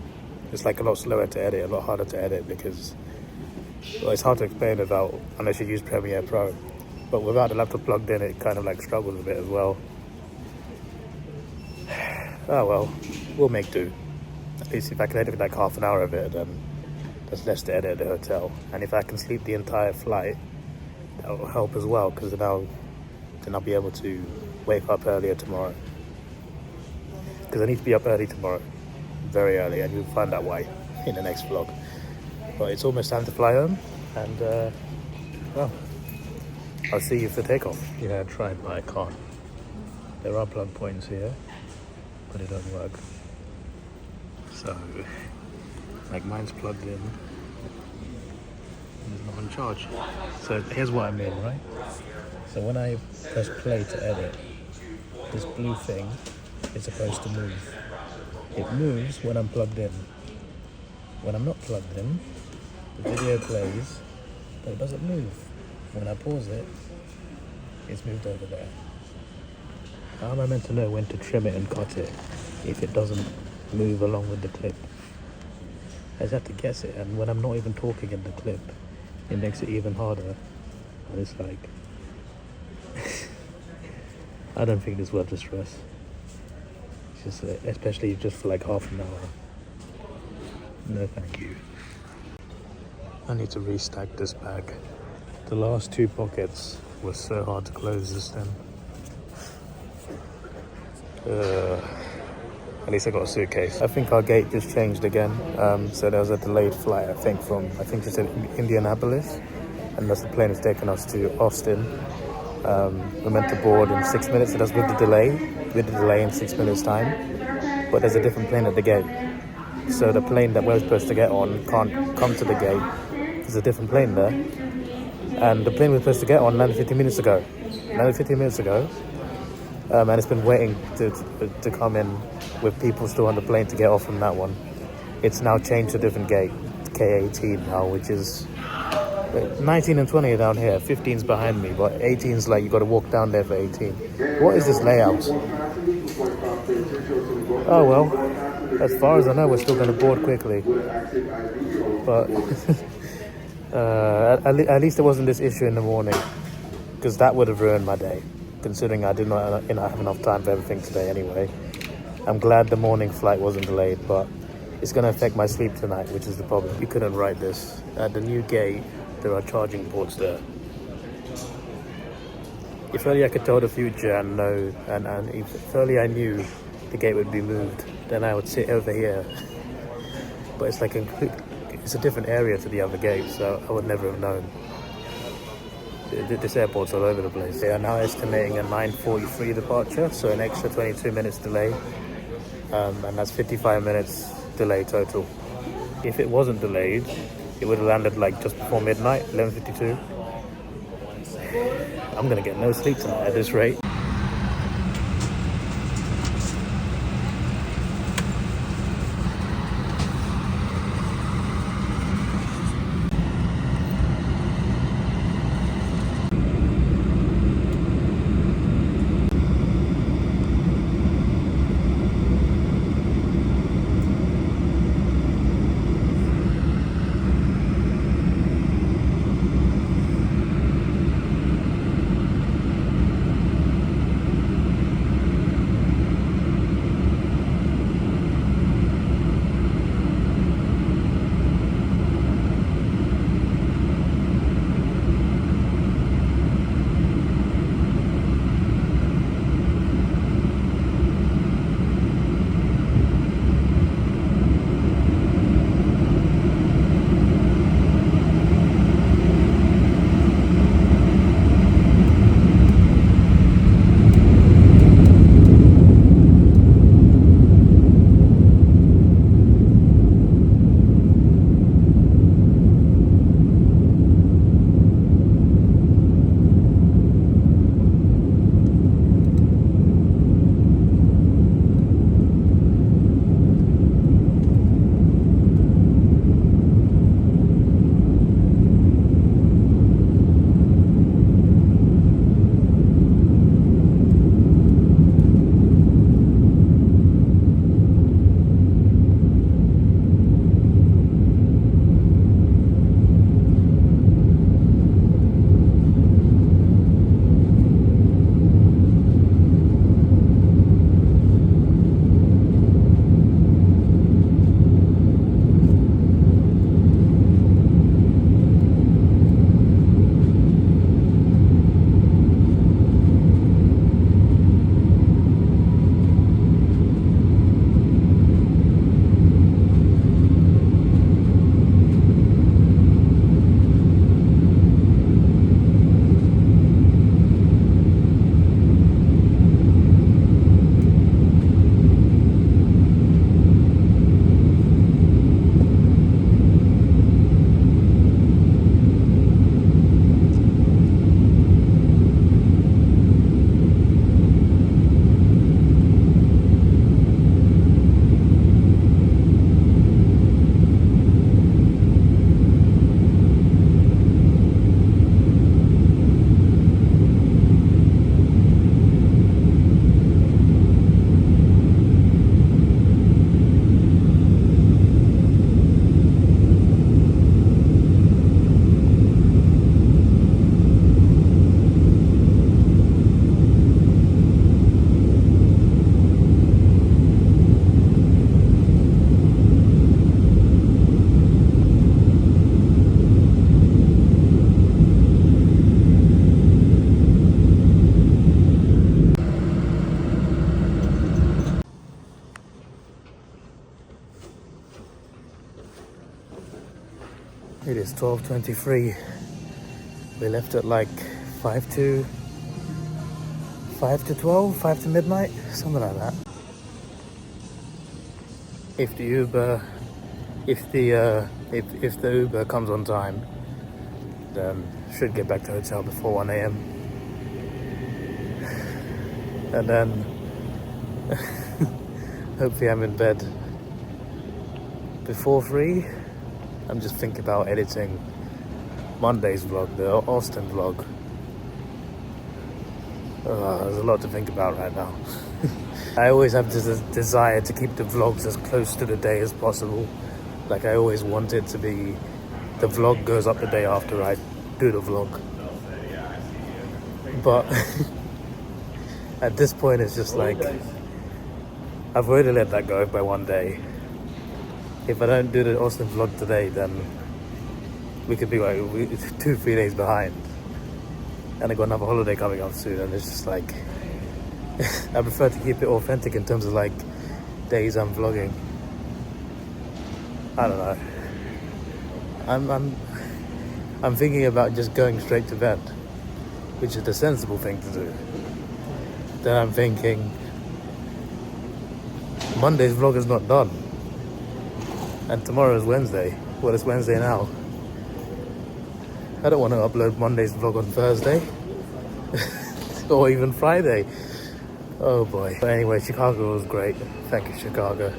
It's like a lot slower to edit, a lot harder to edit because, well, it's hard to explain unless you use Premiere Pro. But without the laptop plugged in, it kind of like struggles a bit as well. Oh well, we'll make do. At least if I can edit like half an hour of it, then there's less to edit at the hotel. And if I can sleep the entire flight, that will help as well, because then I'll be able to wake up earlier tomorrow. Because I need to be up early tomorrow. Very early, and you'll find out why in the next vlog. But it's almost time to fly home, and well, I'll see you for takeoff. Yeah, I tried, but I can't. There are plug points here, but it doesn't work. So, like, mine's plugged in, and it's not on charge. So here's what I mean, right? So when I press play to edit, this blue thing is supposed to move. It moves when I'm plugged in. When I'm not plugged in, the video plays, but it doesn't move. When I pause it, it's moved over there. How am I meant to know when to trim it and cut it if it doesn't move along with the clip? I just have to guess it, and when I'm not even talking in the clip, it makes it even harder. And it's like, I don't think it's worth the stress. It's just, especially just for like half an hour. No thank you. I need to restack this bag. The last two pockets were so hard to close this time. At least I got a suitcase. I think our gate just changed again. So there was a delayed flight, I think she said Indianapolis. And that's the plane that's taking us to Austin. We're meant to board in 6 minutes, so that's with the delay in 6 minutes time. But there's a different plane at the gate. So the plane that we're supposed to get on can't come to the gate. There's a different plane there. And the plane we're supposed to get on landed 15 minutes ago. And it's been waiting to come in with people still on the plane to get off from that one. It's now changed to a different gate, K18 now, which is 19 and 20 are down here, 15's behind me, but 18's like you got to walk down there for 18. What is this layout? Oh well, as far as I know, we're still going to board quickly. But at least there wasn't this issue in the morning, because that would have ruined my day, considering I did not have enough time for everything today anyway. I'm glad the morning flight wasn't delayed, but it's going to affect my sleep tonight, which is the problem. You couldn't write this. At the new gate, there are charging ports there. If only I could tell the future and know, and if only I knew the gate would be moved, then I would sit over here. But it's like it's a different area to the other gate, so I would never have known. This airport's all over the place. They are now estimating a 9:43 departure, so an extra 22 minutes delay, and that's 55 minutes delay total. If it wasn't delayed, it would have landed like just before midnight, 11:52. I'm gonna get no sleep tonight at this rate. It is 12:23. We left at like 5 to 12, 5 to midnight, something like that. If the Uber comes on time, then should get back to the hotel before 1 a.m. And then hopefully I'm in bed before 3. I'm just thinking about editing Monday's vlog, the Austin vlog. There's a lot to think about right now. I always have this desire to keep the vlogs as close to the day as possible. Like I always want it to be, the vlog goes up the day after I do the vlog. But at this point it's just like, I've already let that go by 1 day. If I don't do the Austin vlog today, then we could be like 2-3 days behind. And I got another holiday coming up soon, and it's just like, I prefer to keep it authentic in terms of like days I'm vlogging. I don't know. I'm thinking about just going straight to bed, which is the sensible thing to do. Then I'm thinking, Monday's vlog is not done. And tomorrow is Wednesday. Well, it's Wednesday now. I don't want to upload Monday's vlog on Thursday. Or even Friday. Oh boy. But anyway, Chicago was great. Thank you, Chicago.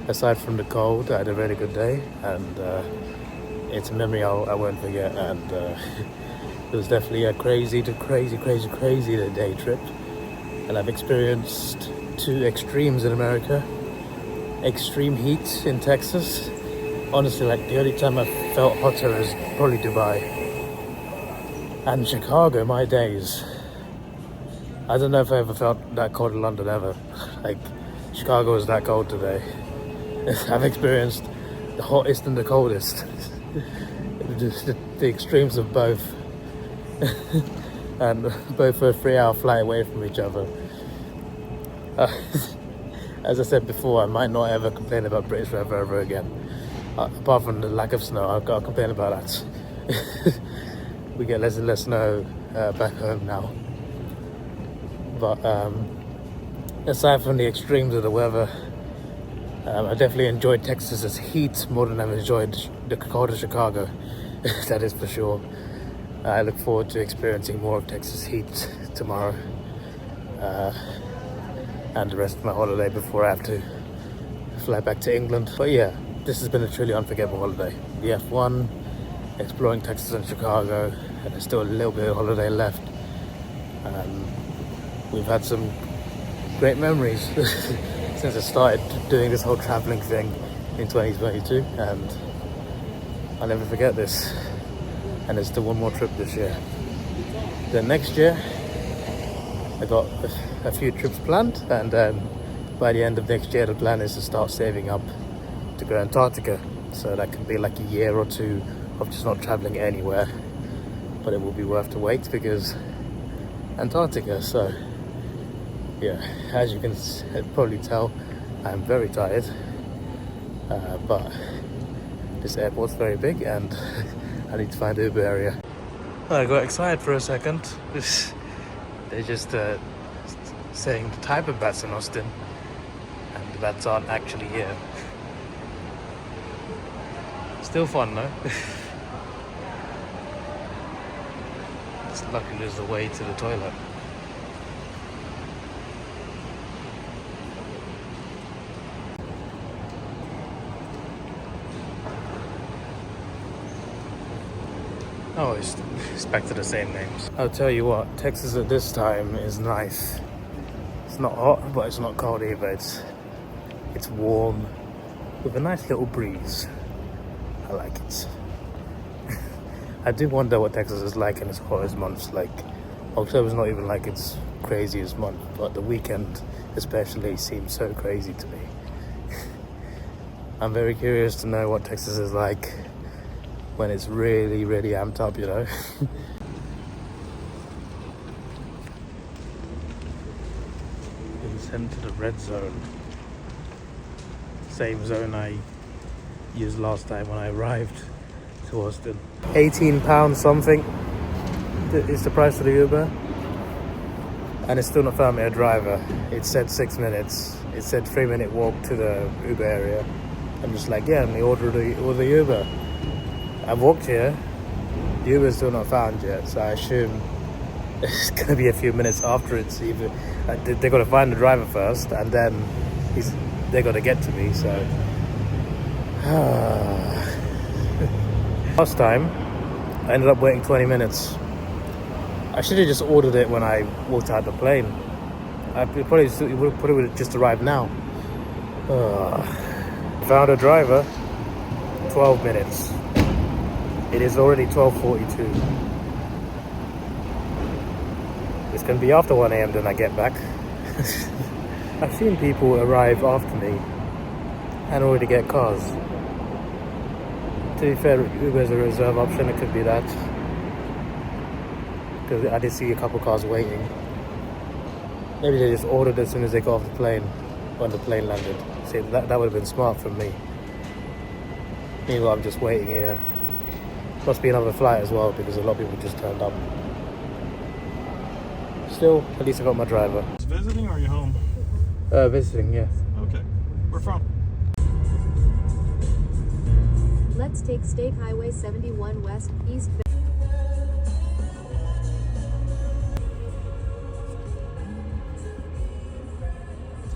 Aside from the cold, I had a really good day. And it's a memory I won't forget. And it was definitely a crazy day trip. And I've experienced 2 extremes in America. Extreme heat in Texas. Honestly, like the only time I felt hotter is probably Dubai. And Chicago, my days. I don't know if I ever felt that cold in London ever. Like, Chicago was that cold today. I've experienced the hottest and the coldest. the extremes of both. And both were a 3-hour flight away from each other. As I said before, I might not ever complain about British weather ever again. Apart from the lack of snow, I've got to complain about that. We get less and less snow back home now. But aside from the extremes of the weather, I definitely enjoyed Texas's heat more than I've enjoyed the cold of Chicago. That is for sure. I look forward to experiencing more of Texas heat tomorrow. And the rest of my holiday before I have to fly back to England. But yeah, this has been a truly unforgettable holiday. The F1, exploring Texas and Chicago, and there's still a little bit of holiday left. We've had some great memories since I started doing this whole traveling thing in 2022, and I'll never forget this. And there's still one more trip this year. Then next year, I got a few trips planned, and by the end of next year the plan is to start saving up to go to Antarctica. So that can be like a year or 2 of just not traveling anywhere, but it will be worth the wait because Antarctica. So yeah, as you can probably tell, I'm very tired, but this airport's very big and I need to find an Uber area. I got excited for a second. They're just saying the type of bats in Austin, and the bats aren't actually here. Still fun though. Just luckily there's a way to the toilet. Oh, it's back to the same names. I'll tell you what, Texas at this time is nice. It's not hot, but it's not cold either. It's warm with a nice little breeze. I like it. I do wonder what Texas is like in its hottest months. Like, October's not even like its craziest month, but the weekend especially seems so crazy to me. I'm very curious to know what Texas is like when it's really, really amped up, you know. Been sent to the red zone. Same zone I used last time when I arrived. to Austin. £18 something is the price of the Uber. And it's still not found me a driver. It said 6 minutes. It said 3-minute walk to the Uber area. I'm just like, yeah, let me order the Uber. I've walked here. The Uber's still not found yet, so I assume it's gonna be a few minutes after it's even. They're gonna find the driver first, and then they're gonna get to me. So last time I ended up waiting 20 minutes. I should have just ordered it when I walked out the plane. It would have just arrived now. Found a driver. 12 minutes. It is already 12:42. It's going to be after 1 a.m. then I get back. I've seen people arrive after me and already get cars. To be fair, Uber's a reserve option. It could be that. Because I did see a couple cars waiting. Maybe they just ordered as soon as they got off the plane, when the plane landed. See, that would have been smart from me. Meanwhile, I'm just waiting here. Must be another flight as well, because a lot of people just turned up. Still, at least I got my driver. Just visiting or are you home? Visiting, yes. Okay. Where from? Let's take State Highway 71 West, East.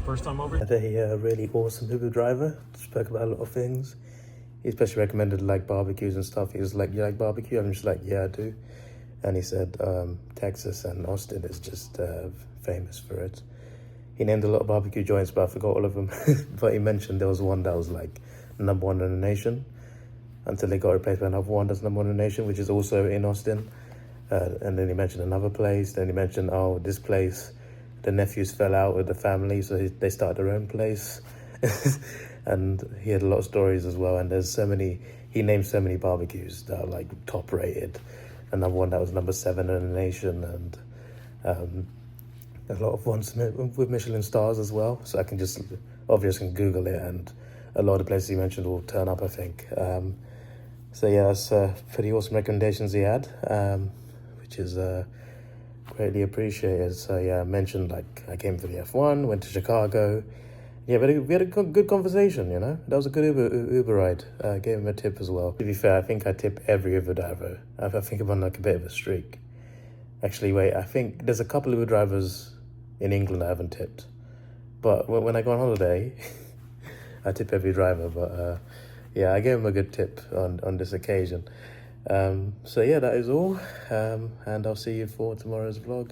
First time over? A really awesome Uber driver. Spoke about a lot of things. He especially recommended like barbecues and stuff. He was like, you like barbecue? I'm just like, yeah, I do. And he said Texas and Austin is just famous for it. He named a lot of barbecue joints, but I forgot all of them. But he mentioned there was one that was like #1 in the nation, until they got replaced by another one that's #1 in the nation, which is also in Austin. And then he mentioned another place. Then he mentioned, oh, this place, the nephews fell out with the family, so they started their own place. And he had a lot of stories as well. And there's so many, he named so many barbecues that are like top rated. Another one that was #7 in the nation, and a lot of ones with Michelin stars as well. So I can just obviously Google it, and a lot of the places he mentioned will turn up, I think. So yeah, that's pretty awesome recommendations he had, which is greatly appreciated. So yeah, I mentioned like I came for the F1, went to Chicago. Yeah, but we had a good conversation, you know. That was a good Uber ride. Gave him a tip as well. To be fair, I think I tip every Uber driver. I think I'm on like a bit of a streak. Actually, wait, I think there's a couple of Uber drivers in England I haven't tipped. But when I go on holiday, I tip every driver. But yeah, I gave him a good tip on this occasion. So yeah, that is all. And I'll see you for tomorrow's vlog.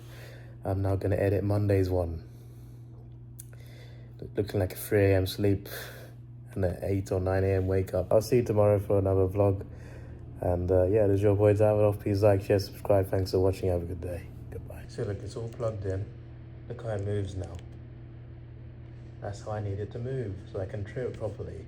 I'm now going to edit Monday's one. Looking like a 3 a.m. sleep and an 8 or 9 a.m. wake up. I'll see you tomorrow for another vlog. And yeah, this is your boy Davidoff. Please like, share, subscribe. Thanks for watching. Have a good day. Goodbye. So look, it's all plugged in. Look how it moves now. That's how I need it to move, so I can trim it properly.